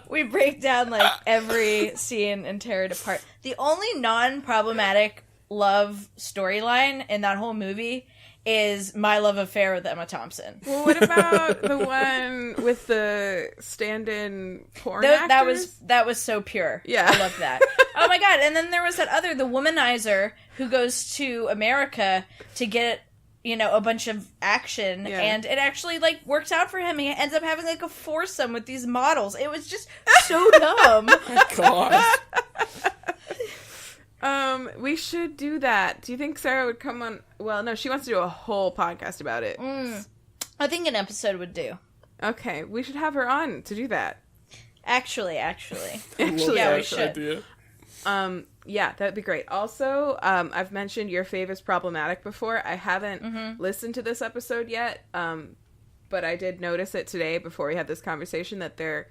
S2: we break down like every scene and tear it apart. The only non-problematic love storyline in that whole movie is my love affair with Emma Thompson.
S1: Well, what about the one with the stand-in porn actors?
S2: That was so pure.
S1: Yeah.
S2: I love that. Oh my god! And then there was that other, the womanizer who goes to America to get a bunch of action,
S1: Yeah.
S2: and it actually like works out for him. He ends up having like a foursome with these models. It was just so dumb.
S3: God.
S1: We should do that. Do you think Sarah would come on? Well, no, she wants to do a whole podcast about it.
S2: I think an episode would do.
S1: Okay, we should have her on to do that.
S2: Actually.
S3: Love
S2: Yeah,
S3: that
S2: we should.
S3: idea.
S1: Yeah, that'd be great. Also, I've mentioned Your Fave is Problematic before. I haven't listened to this episode yet, but I did notice it today before we had this conversation that their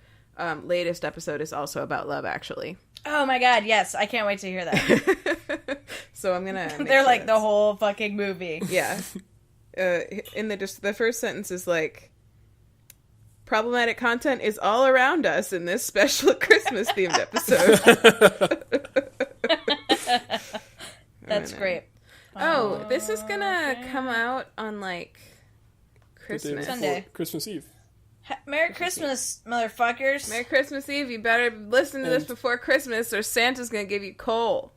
S1: latest episode is also about love, actually.
S2: Oh my god, yes! I can't wait to hear that.
S1: So I'm gonna. make
S2: They're
S1: sure
S2: like the
S1: that's-
S2: whole fucking movie.
S1: Yeah. In the first sentence is like, problematic content is all around us in this special Christmas themed episode.
S2: That's great.
S1: Oh, this is gonna come out on like
S3: The day
S1: Christmas.
S3: before
S2: Sunday.
S3: Christmas Eve.
S2: Merry Christmas, motherfuckers.
S1: Merry Christmas Eve. You better listen to this
S3: And-
S1: before Christmas or Santa's gonna give you coal.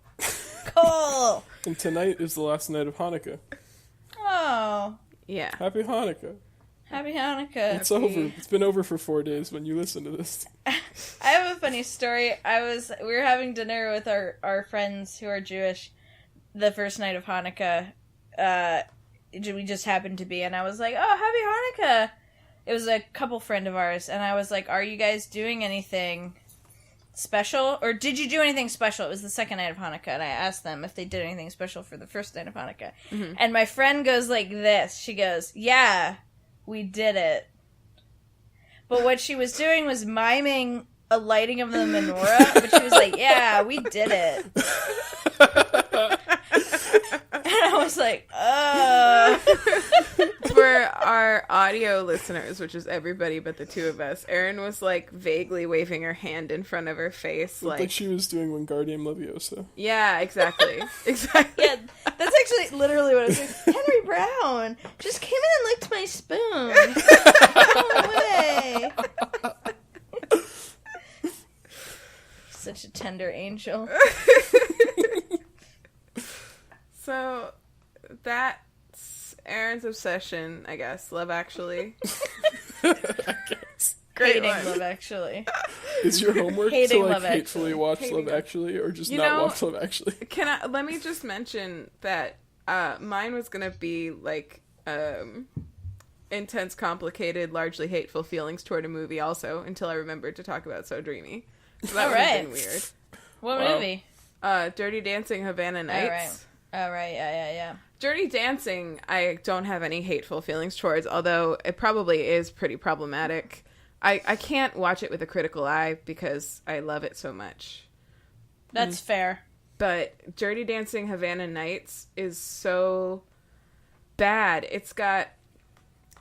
S2: Cool.
S3: And tonight is the last night of Hanukkah.
S2: Oh,
S1: Yeah.
S3: Happy Hanukkah.
S2: happy Hanukkah.
S3: It's over. It's been over for 4 days when you listen to this.
S2: I have a funny story. We were having dinner with our friends who are Jewish the first night of Hanukkah. We just happened to be, and I was like, oh, happy Hanukkah. It was a couple friend of ours, and I was like, are you guys doing anything special? Or did you do anything special? It was the second night of Hanukkah, and I asked them if they did anything special for the first night of Hanukkah. And my friend goes like this. She goes, yeah, we did it. But what she was doing was miming a lighting of the menorah, but she was like, yeah, we did it. And I was like,
S1: For our audio listeners, which is everybody but the two of us, Erin was like vaguely waving her hand in front of her face,
S3: Looked like she was doing Wingardium Leviosa.
S1: yeah, exactly. Exactly.
S2: yeah, that's actually literally what I was doing. Henry Brown just came in and licked my spoon. Go away. Such a tender angel.
S1: So that's Erin's obsession, I guess. Love Actually.
S3: I guess.
S1: Great
S2: Hating
S1: one.
S2: Love Actually.
S3: Is your homework to
S2: Hating
S3: like
S2: Love
S3: hatefully
S2: Actually.
S3: watch
S1: Hating
S3: Love Actually, or just
S1: You
S3: not
S1: know-
S3: watch Love Actually?
S1: Let me just mention that mine was gonna be like intense, complicated, largely hateful feelings toward a movie also, until I remembered to talk about So Dreamy. So that would have been weird.
S2: What
S3: Wow.
S2: movie?
S1: Dirty Dancing, Havana Nights.
S2: Oh, right. Yeah.
S1: Dirty Dancing, I don't have any hateful feelings towards, although it probably is pretty problematic. I can't watch it with a critical eye because I love it so much.
S2: That's fair.
S1: But Dirty Dancing, Havana Nights is so bad. It's got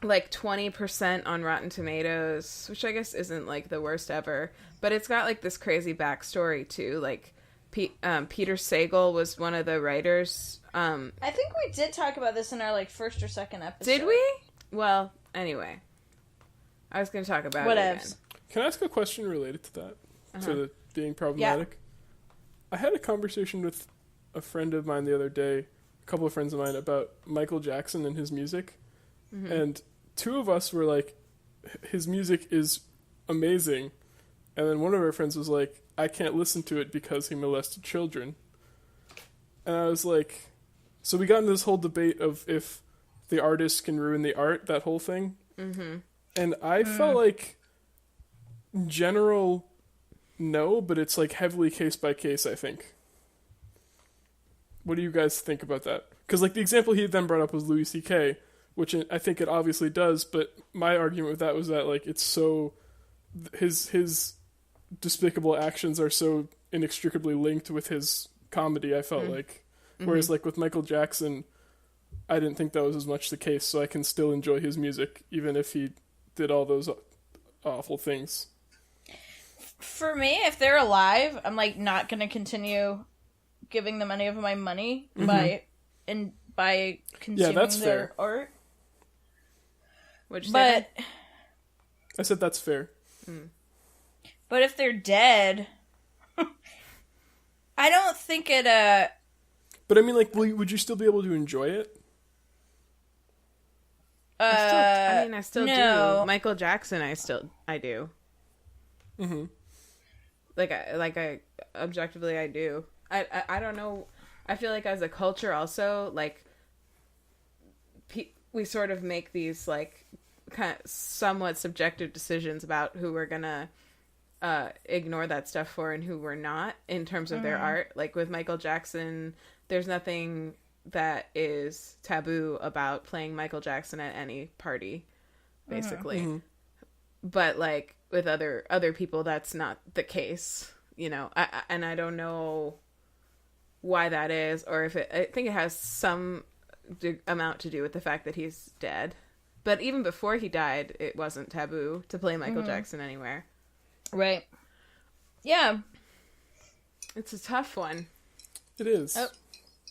S1: like 20% on Rotten Tomatoes, which I guess isn't like the worst ever. But it's got like this crazy backstory too. Like Peter Sagal was one of the writers.
S2: I think we did talk about this in our like first or second episode.
S1: Did we? Well, anyway, I was going to talk about it again.
S2: Whatevs.
S3: Can I ask a question related to that? To the being problematic? I had a conversation with a friend of mine the other day, a couple of friends of mine, about Michael Jackson and his music. Mm-hmm. And two of us were like, his music is amazing. And then one of our friends was like, I can't listen to it because he molested children. And I was like, so we got into this whole debate of if the artist can ruin the art, that whole thing. Mm-hmm. And I felt like, in general, no, but it's like heavily case by case, I think. What do you guys think about that? Because like the example he then brought up was Louis C.K., which I think it obviously does, but my argument with that was that like it's so, his despicable actions are so inextricably linked with his comedy, I felt like. Whereas like with Michael Jackson, I didn't think that was as much the case, so I can still enjoy his music even if he did all those awful things.
S2: For me, if they're alive, I'm like not gonna continue giving them any of my money by consuming
S3: that's
S2: their
S3: fair.
S2: art.
S1: What'd you say?
S2: But
S3: I said that's fair.
S2: but if they're dead, I don't think it.
S3: But I mean, like, would you still be able to enjoy it?
S1: I still
S2: no.
S1: do. Michael Jackson, I do.
S3: Mm-hmm.
S1: I objectively, I do. I don't know. I feel like as a culture also, like, we sort of make these, like, kind of somewhat subjective decisions about who we're gonna ignore that stuff for and who we're not in terms of their art. Like, with Michael Jackson, there's nothing that is taboo about playing Michael Jackson at any party, basically. Mm-hmm. But, like, with other people, that's not the case, you know. And I don't know why that is, or if I think it has some amount to do with the fact that he's dead. But even before he died, it wasn't taboo to play Michael Jackson anywhere.
S2: Right. Yeah.
S1: It's a tough one.
S3: It is.
S1: Oh.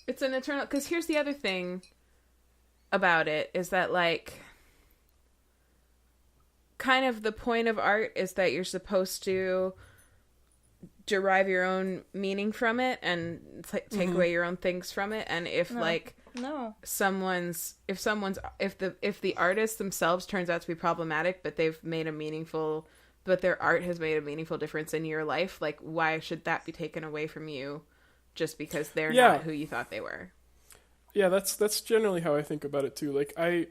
S1: It's an eternal... Because here's the other thing about it, is that, like, kind of the point of art is that you're supposed to derive your own meaning from it and take away your own things from it. And if, if the artist themselves turns out to be problematic, but their art has made a meaningful difference in your life, like, why should that be taken away from you just because they're not who you thought they were?
S3: Yeah, that's generally how I think about it too. Like, I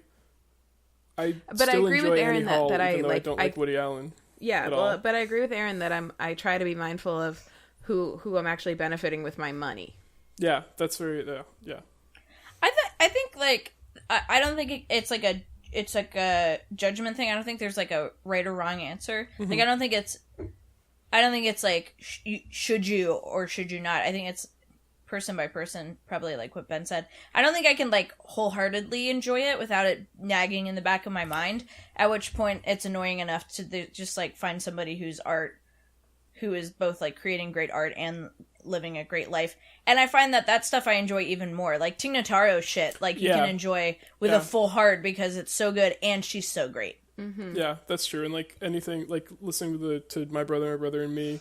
S1: but
S3: still
S1: I agree
S3: enjoy
S1: with Erin
S3: Annie
S1: that
S3: Hall,
S1: I
S3: even though
S1: like.
S3: I don't like Woody Allen.
S1: Yeah,
S3: at all.
S1: But I agree with Erin that I try to be mindful of who I'm actually benefiting with my money.
S3: Yeah, that's very yeah.
S2: I think like I don't think it's like a judgment thing. I don't think there's like a right or wrong answer. Like I don't think it's like should you or should you not. I think it's person by person, probably like what Ben said. I don't think I can like wholeheartedly enjoy it without it nagging in the back of my mind, at which point it's annoying enough to just like find somebody who is both like creating great art and living a great life. And I find that stuff I enjoy even more. Like Tig Notaro's shit, like you can enjoy with a full heart because it's so good and she's so great.
S1: Mm-hmm.
S3: Yeah, that's true. And like anything, like listening to My Brother and Me,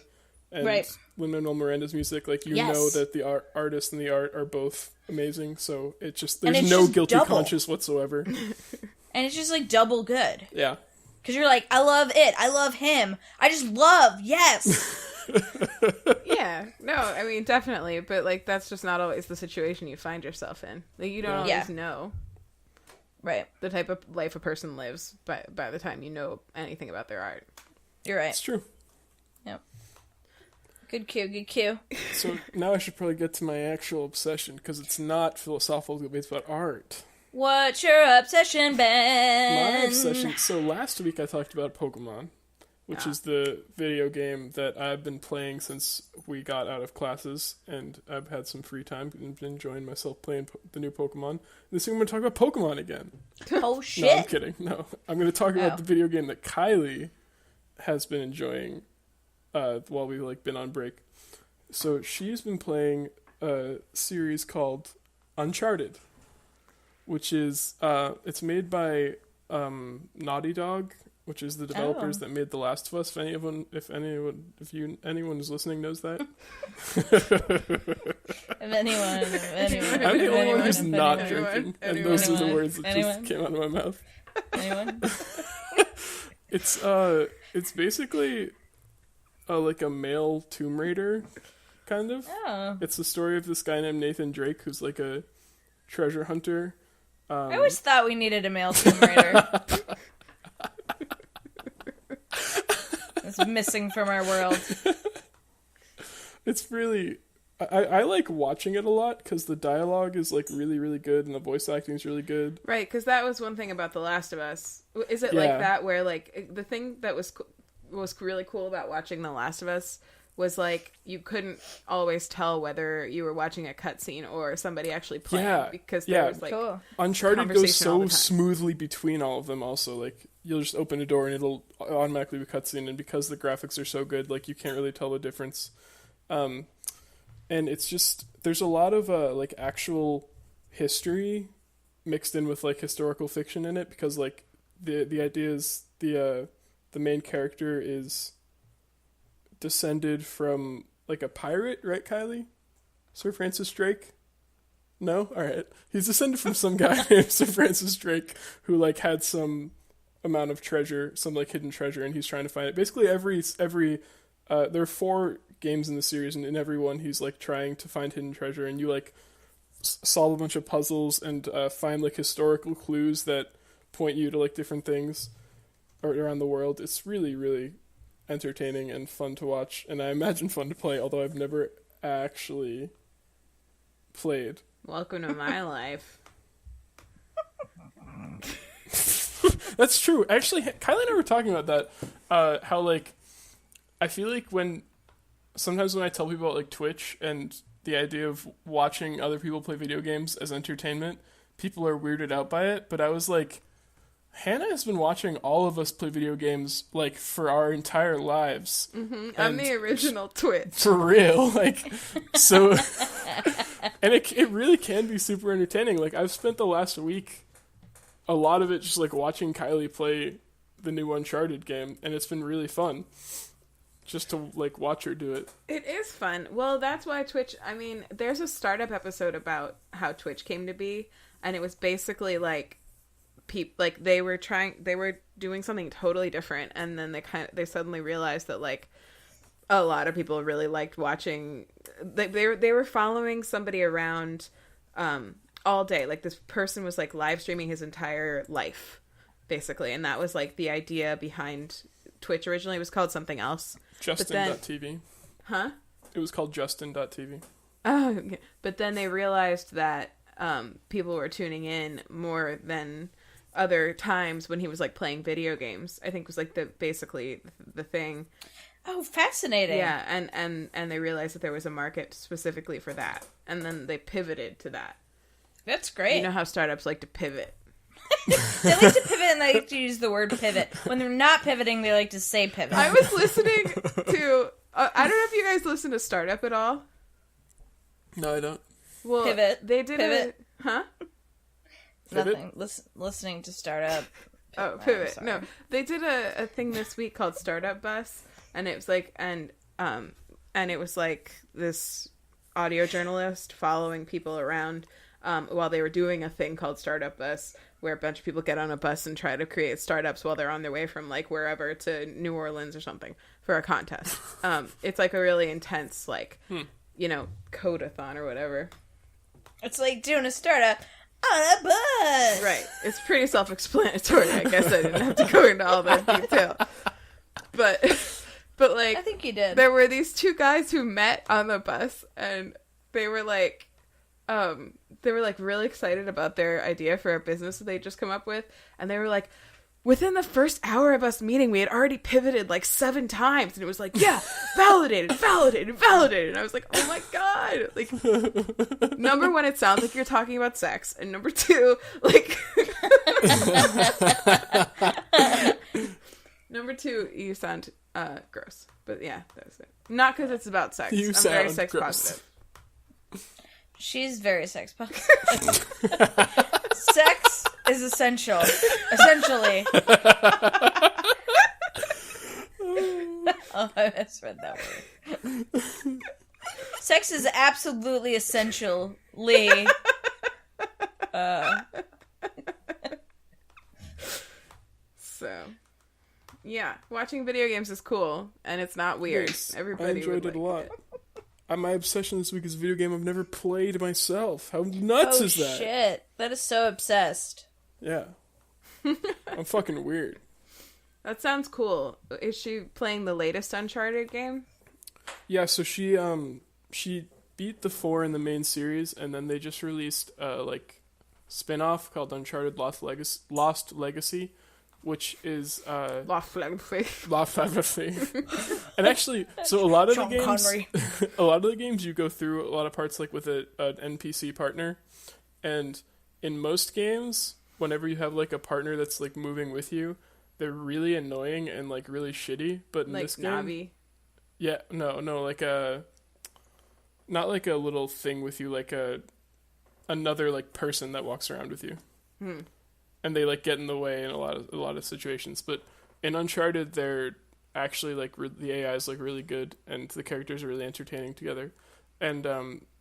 S3: and Lin-Manuel Miranda's music, like know that the artist and the art are both amazing. So it just there's no guilty conscience whatsoever.
S2: And it's just like double good.
S3: Yeah.
S2: Because you're like, I love it. I love him. I just love. Yes.
S1: Yeah. No, I mean, definitely. But, like, that's just not always the situation you find yourself in. Like, you don't always know.
S2: Right.
S1: The type of life a person lives by the time you know anything about their art.
S2: You're right.
S3: It's true.
S2: Yep. Good cue.
S3: So now I should probably get to my actual obsession, because it's not philosophical debates about art.
S2: What's your obsession, Ben?
S3: My obsession... So last week I talked about Pokemon, which is the video game that I've been playing since we got out of classes, and I've had some free time and been enjoying myself playing the new Pokemon. This week I'm going to talk about Pokemon again.
S2: Oh, shit.
S3: No, I'm kidding. No, I'm going to talk about the video game that Kylie has been enjoying while we've like been on break. So she's been playing a series called Uncharted, which is it's made by Naughty Dog, which is the developers that made The Last of Us. Anyone who's listening knows that.
S2: If anyone.
S3: I'm the only one who's not drinking, and those are the words that just came out of my mouth.
S2: Anyone?
S3: It's basically like a male Tomb Raider, kind of.
S2: Oh.
S3: It's the story of this guy named Nathan Drake, who's like a treasure hunter.
S2: I always thought we needed a male Tomb Raider. It's missing from our world.
S3: It's really... I like watching it a lot, because the dialogue is like really, really good, and the voice acting is really good.
S1: Right, because that was one thing about The Last of Us. Is it like that, where like the thing that was really cool about watching The Last of Us was like you couldn't always tell whether you were watching a cutscene or somebody actually playing, because there was like
S3: Uncharted goes so smoothly between all of them. Also, like you'll just open a door and it'll automatically be cutscene, and because the graphics are so good, like you can't really tell the difference. And it's just, there's a lot of like actual history mixed in with like historical fiction in it, because like the idea is the main character is descended from like a pirate, right, Kylie? Sir Francis Drake? No? Alright. He's descended from some guy named Sir Francis Drake who like had some amount of treasure, some like hidden treasure, and he's trying to find it. Basically every there are 4 games in the series, and in every one he's like trying to find hidden treasure, and you like solve a bunch of puzzles and find like historical clues that point you to like different things around the world. It's really, really entertaining and fun to watch, and I imagine fun to play, although I've never actually played.
S1: Welcome to my life.
S3: That's true. Actually, Kylie and I were talking about that, how like I feel like sometimes when I tell people about like Twitch and the idea of watching other people play video games as entertainment, people are weirded out by it. But I was like, Hannah has been watching all of us play video games like for our entire lives.
S1: Mm-hmm. I'm the original Twitch.
S3: For real. Like, so, and it really can be super entertaining. Like I've spent the last week, a lot of it just like watching Kylie play the new Uncharted game, and it's been really fun. Just to, like, watch her do it. It
S1: is fun. Well, that's why Twitch... I mean, there's a startup episode about how Twitch came to be, and it was basically, like, they were doing something totally different, and then they suddenly realized that, like, a lot of people really liked watching... They were following somebody around all day. Like, this person was, like, live streaming his entire life, basically, and that was, like, the idea behind... Twitch originally. It was called something else.
S3: Justin.tv.
S1: Huh?
S3: It was called Justin.tv.
S1: Oh, okay. But then they realized that people were tuning in more than other times when he was like playing video games. I think was like basically the thing.
S2: Oh, fascinating.
S1: Yeah, and they realized that there was a market specifically for that. And then they pivoted to that.
S2: That's great.
S1: You know how startups like to pivot.
S2: They like to pivot, and they like to use the word pivot. When they're not pivoting, they like to say pivot.
S1: I was listening to... I don't know if you guys listen to Startup at all.
S3: No, I don't.
S2: Well, pivot.
S1: They did
S2: pivot.
S1: Huh?
S2: Nothing. Listening to Startup.
S1: Oh, pivot. No, they did a thing this week called Startup Bus, and it was like, and it was like this audio journalist following people around while they were doing a thing called Startup Bus, where a bunch of people get on a bus and try to create startups while they're on their way from like wherever to New Orleans or something for a contest. It's like a really intense, like, you know, code-a-thon or whatever.
S2: It's like doing a startup on a bus.
S1: Right. It's pretty self-explanatory. I guess I didn't have to go into all that detail. But like,
S2: I think you did.
S1: There were these two guys who met on the bus, and they were like really excited about their idea for a business that they just come up with, and they were like, within the first hour of us meeting, we had already pivoted like 7 times, and it was like, yeah, validated. And I was like, oh my god! Like, number one, it sounds like you're talking about sex, and number two, like, number two, you sound gross. But yeah, that's it. Not because it's about sex. I'm very sex positive.
S2: She's very sex positive. Sex is essential. Essentially. Oh, I misread that word. Sex is absolutely essentially.
S1: So, yeah, watching video games is cool, and it's not weird.
S3: Yes,
S1: Everybody
S3: I enjoyed
S1: would
S3: it a
S1: like
S3: lot. My obsession this week is a video game I've never played myself. How nuts is that?
S2: Oh shit, that is so obsessed.
S3: Yeah. I'm fucking weird.
S1: That sounds cool. Is she playing the latest Uncharted game?
S3: Yeah, so she beat the 4 in the main series, and then they just released like spin-off called Uncharted Lost Legacy, which is
S1: Lost Legacy.
S3: Lost Legacy. And actually, so a lot of the games you go through a lot of parts like with an NPC partner, and in most games, whenever you have like a partner that's like moving with you, they're really annoying and like really shitty. But in
S1: like
S3: this game,
S1: Navi.
S3: yeah, no, like not like a little thing with you, like another like person that walks around with you, and they like get in the way in a lot of situations. But in Uncharted, they're actually like the AI is like really good, and the characters are really entertaining together. And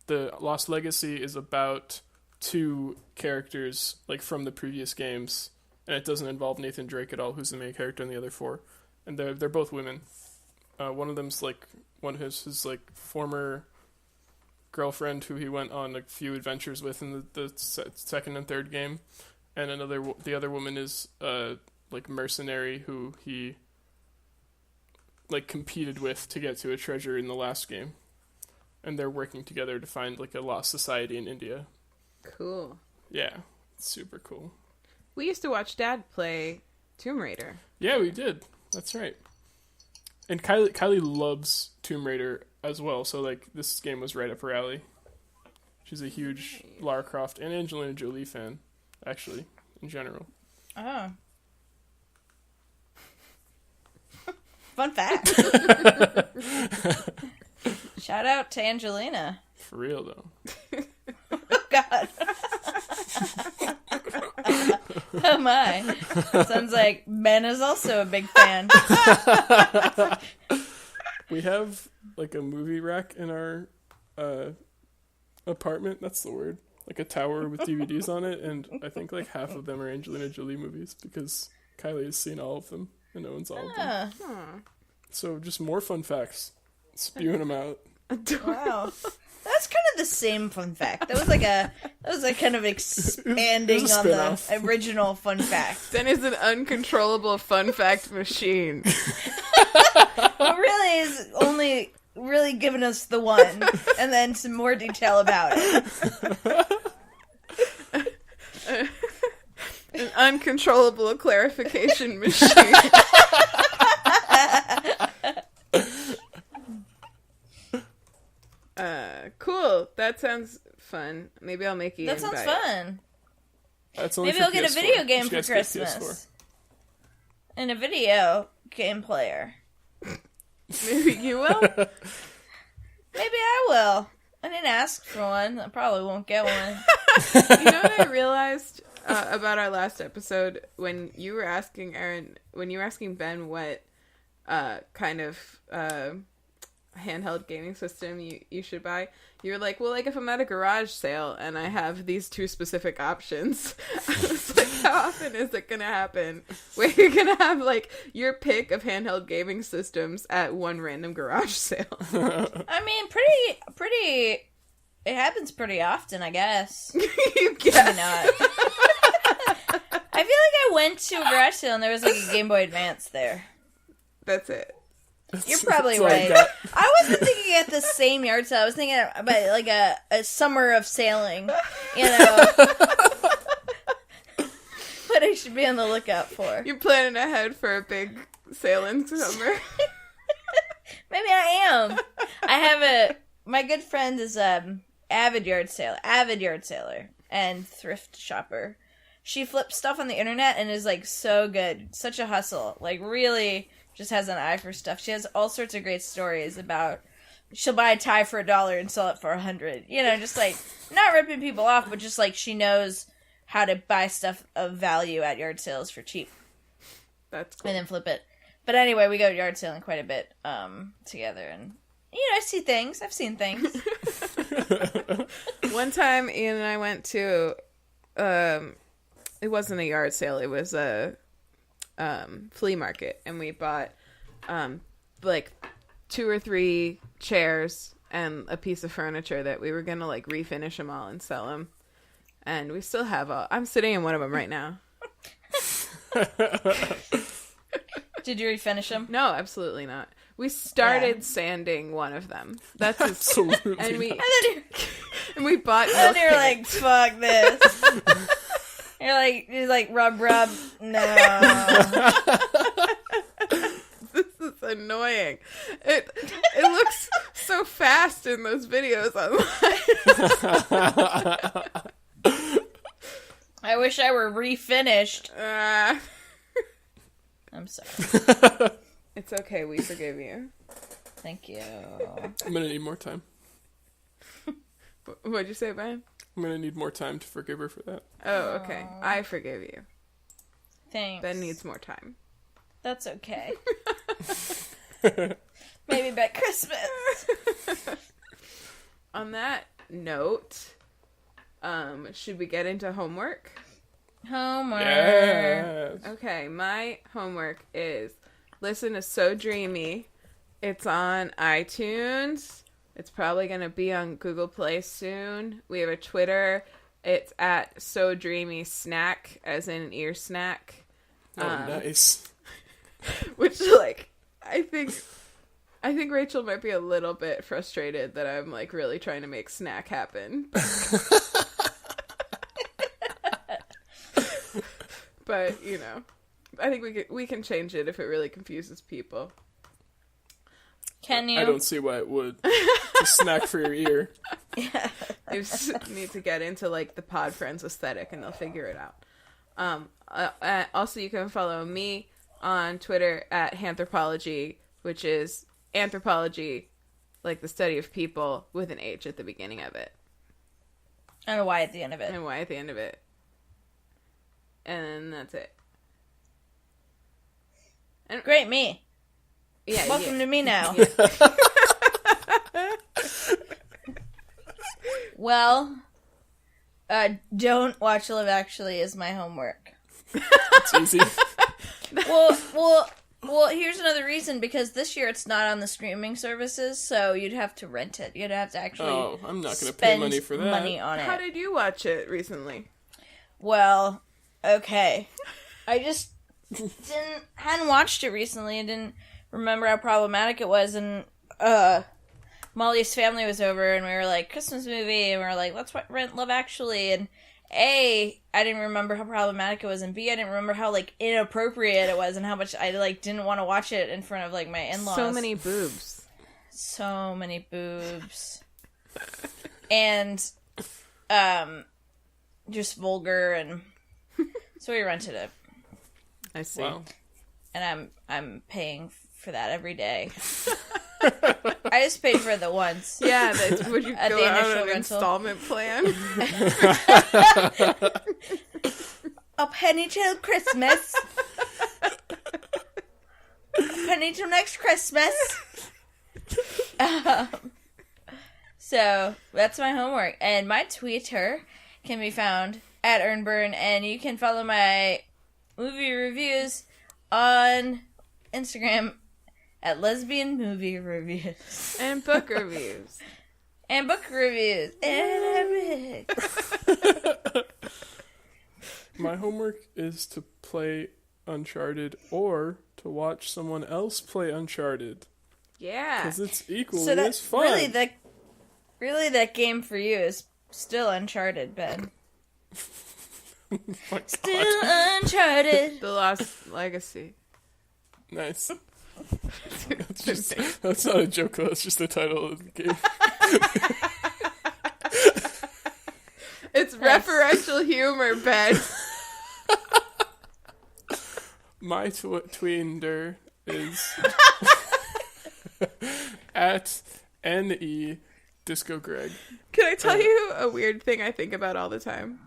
S3: the Lost Legacy is about 2 characters like from the previous games, and it doesn't involve Nathan Drake at all, who's the main character in the other 4, and they're both women. One of them's like one of his like former girlfriend who he went on a few adventures with in the second and third game, and the other woman is like mercenary who he like competed with to get to a treasure in the last game, and they're working together to find like a lost society in India.
S1: Cool.
S3: Yeah, it's super cool.
S1: We used to watch Dad play Tomb Raider.
S3: Yeah, we did. That's right. And Kylie loves Tomb Raider as well, so like this game was right up her alley. She's a huge Lara Croft and Angelina Jolie fan, actually, in general.
S2: Oh. Fun fact. Shout out to Angelina.
S3: For real, though.
S2: Oh, God. Oh, my. Sounds like Ben is also a big fan.
S3: We have, like, a movie rack in our apartment. That's the word. Like a tower with DVDs on it, and I think, like, half of them are Angelina Jolie movies, because Kylie has seen all of them and owns all of them. So, just more fun facts. Spewing them out.
S2: Wow. That's kind of the same fun fact. That was like kind of expanding on the original fun fact.
S1: Ben is an uncontrollable fun fact machine.
S2: Well, really is only really giving us the one, and then some more detail about it.
S1: An uncontrollable clarification machine. Cool. That sounds fun. Maybe I'll make you.
S2: That sounds fun.
S3: Maybe
S2: I'll get a video game for Christmas. And a video game player.
S1: Maybe you will?
S2: Maybe I will. I didn't ask for one. I probably won't get one.
S1: You know what I realized about our last episode? When you were asking Erin, when you were asking Ben what kind of handheld gaming system you should buy. You were like, well, like if I'm at a garage sale and I have these two specific options, I was like, how often is it gonna happen where you're gonna have like your pick of handheld gaming systems at one random garage sale?
S2: I mean, pretty. It happens pretty often, I guess.
S1: You guess.
S2: Maybe not. I feel like I went to a garage sale and there was like a Game Boy Advance there.
S1: That's it.
S2: You're probably right. I wasn't thinking at the same yard sale. I was thinking about like a summer of sailing, you know. What I should be on the lookout for.
S1: You're planning ahead for a big sailing summer.
S2: Maybe I am. My good friend is avid yard sailor and thrift shopper. She flips stuff on the internet and is like so good, such a hustle. Like really. Just has an eye for stuff. She has all sorts of great stories about she'll buy a tie for $1 and sell it for $100. You know, just like not ripping people off, but just like she knows how to buy stuff of value at yard sales for cheap.
S1: That's cool.
S2: And then flip it. But anyway, we go yard sailing quite a bit together, and you know, I see things. I've seen things.
S1: One time, Ian and I went to it wasn't a yard sale. It was a flea market, and we bought like 2 or 3 chairs and a piece of furniture that we were gonna like refinish them all and sell them, and we still have all. I'm sitting in one of them right now.
S2: Did you refinish them?
S1: No, absolutely not. We started sanding one of them. That's
S3: absolutely
S1: and we
S3: not.
S1: and we bought
S2: and you're like, fuck this. You're like, rub. No.
S1: This is annoying. It looks so fast in those videos online.
S2: I wish I were refinished. I'm sorry.
S1: It's okay. We forgive you.
S2: Thank you.
S3: I'm gonna need more time.
S1: What'd you say, Ben?
S3: I'm gonna need more time to forgive her for that.
S1: Oh, okay. I forgive you.
S2: Thanks.
S1: Ben needs more time.
S2: That's okay. Maybe by Christmas.
S1: On that note, should we get into homework?
S2: Homework.
S3: Yes.
S1: Okay, my homework is listen to So Dreamy. It's on iTunes. It's probably going to be on Google Play soon. We have a Twitter. It's at So Dreamy Snack, as in an ear snack.
S3: Oh, nice.
S1: Which, like, I think Rachel might be a little bit frustrated that I'm, like, really trying to make snack happen. But, you know, I think we can change it if it really confuses people.
S2: Can you?
S3: I don't see why it would. It's a snack for your ear.
S2: Yeah.
S1: You just need to get into, like, the Pod Friends aesthetic, and they'll figure it out. Also, you can follow me on Twitter at Anthropology, which is anthropology, like the study of people, with an H at the beginning of it.
S2: And a Y at the end of it.
S1: And a Y at the end of it. And that's it. And,
S2: Great, me.
S1: Yeah.
S2: Welcome to me now.
S1: Yeah.
S2: Well, don't watch Love Actually is my homework.
S3: It's easy.
S2: Well, here's another reason, because this year it's not on the streaming services, so you'd have to rent it. You'd have to actually
S3: I'm not going to pay money for that.
S2: Money on it.
S1: How did you watch it recently?
S2: Well, okay. I just hadn't watched it recently and didn't remember how problematic it was, and Molly's family was over and we were like, Christmas movie, and we were like, let's rent Love Actually, and A, I didn't remember how problematic it was, and B, I didn't remember how, like, inappropriate it was and how much I, like, didn't want to watch it in front of, like, my in-laws.
S1: So many boobs.
S2: So many boobs. And, just vulgar, and so we rented it.
S1: I see.
S3: Wow.
S2: And I'm paying for that every day. I just paid for it the once.
S1: Yeah, would you
S2: At
S1: go
S2: the
S1: out
S2: initial
S1: on an
S2: rental.
S1: installment plan?
S2: A penny till Christmas. A penny till next Christmas. So that's my homework. And my Twitter can be found at EarnBurn, and you can follow my movie reviews on Instagram at Lesbian Movie Reviews.
S1: And book reviews.
S2: And book reviews. And
S3: My homework is to play Uncharted or to watch someone else play Uncharted.
S1: Yeah.
S3: Because it's equally
S2: so
S3: as fun.
S2: really that game for you is still Uncharted, Ben.
S3: Oh my God.
S2: Still Uncharted.
S1: The Lost Legacy.
S3: Nice. That's not a joke, though. That's just the title of the game.
S1: It's referential humor, Ben.
S3: My tweender is at NE Disco Greg.
S1: Can I tell you a weird thing I think about all the time?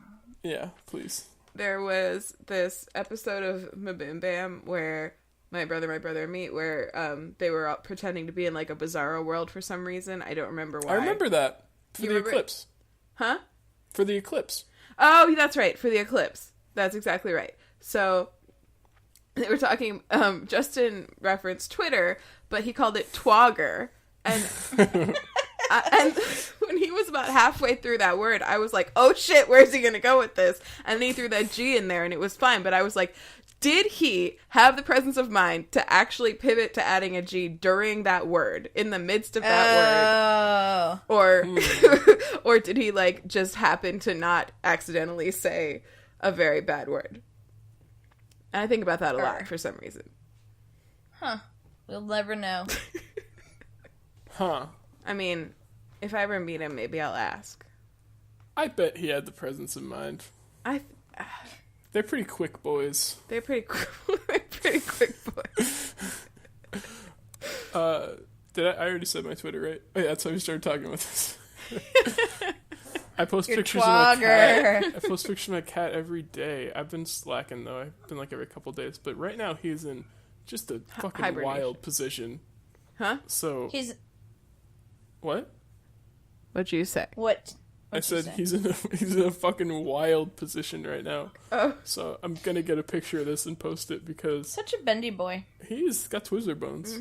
S3: Yeah, please.
S1: There was this episode of Mabim Bam where my brother and me, where they were all pretending to be in like a bizarro world for some reason. I don't remember why.
S3: I remember that. For
S1: You
S3: the
S1: remember
S3: eclipse.
S1: Huh?
S3: For the eclipse.
S1: Oh, that's right. For the eclipse. That's exactly right. So they were talking, Justin referenced Twitter, but he called it Twogger. And and when he was about halfway through that word, I was like, oh shit, where's he going to go with this? And then he threw that G in there and it was fine. But I was like, did he have the presence of mind to actually pivot to adding a G during that word, in the midst of that word? Or did he like just happen to not accidentally say a very bad word? And I think about that a lot for some reason.
S2: Huh. We'll never know.
S3: Huh.
S1: I mean, if I ever meet him, maybe I'll ask.
S3: I bet he had the presence of mind. They're pretty quick boys.
S1: They're pretty quick boys.
S3: Did I already said my Twitter, right? Oh, yeah, that's how we started talking about this. I post pictures of my cat. I post pictures of my cat every day. I've been slacking, though. I've been like every couple days. But right now, he's in just a fucking wild position.
S1: Huh?
S3: So... What?
S1: What'd you say?
S2: What?
S3: I said he's in a fucking wild position right now.
S1: Oh.
S3: So I'm gonna get a picture of this and post it because
S2: Such a bendy boy.
S3: he's got Twizzler bones.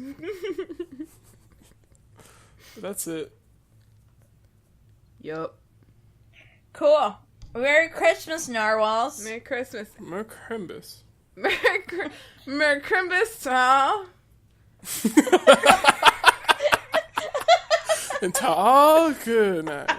S3: That's it.
S1: Yup.
S2: Cool. Merry Christmas, Narwhals.
S1: Merry Christmas.
S3: Merry Crimbus.
S1: Merry Christmas, y'all.
S3: And all good night.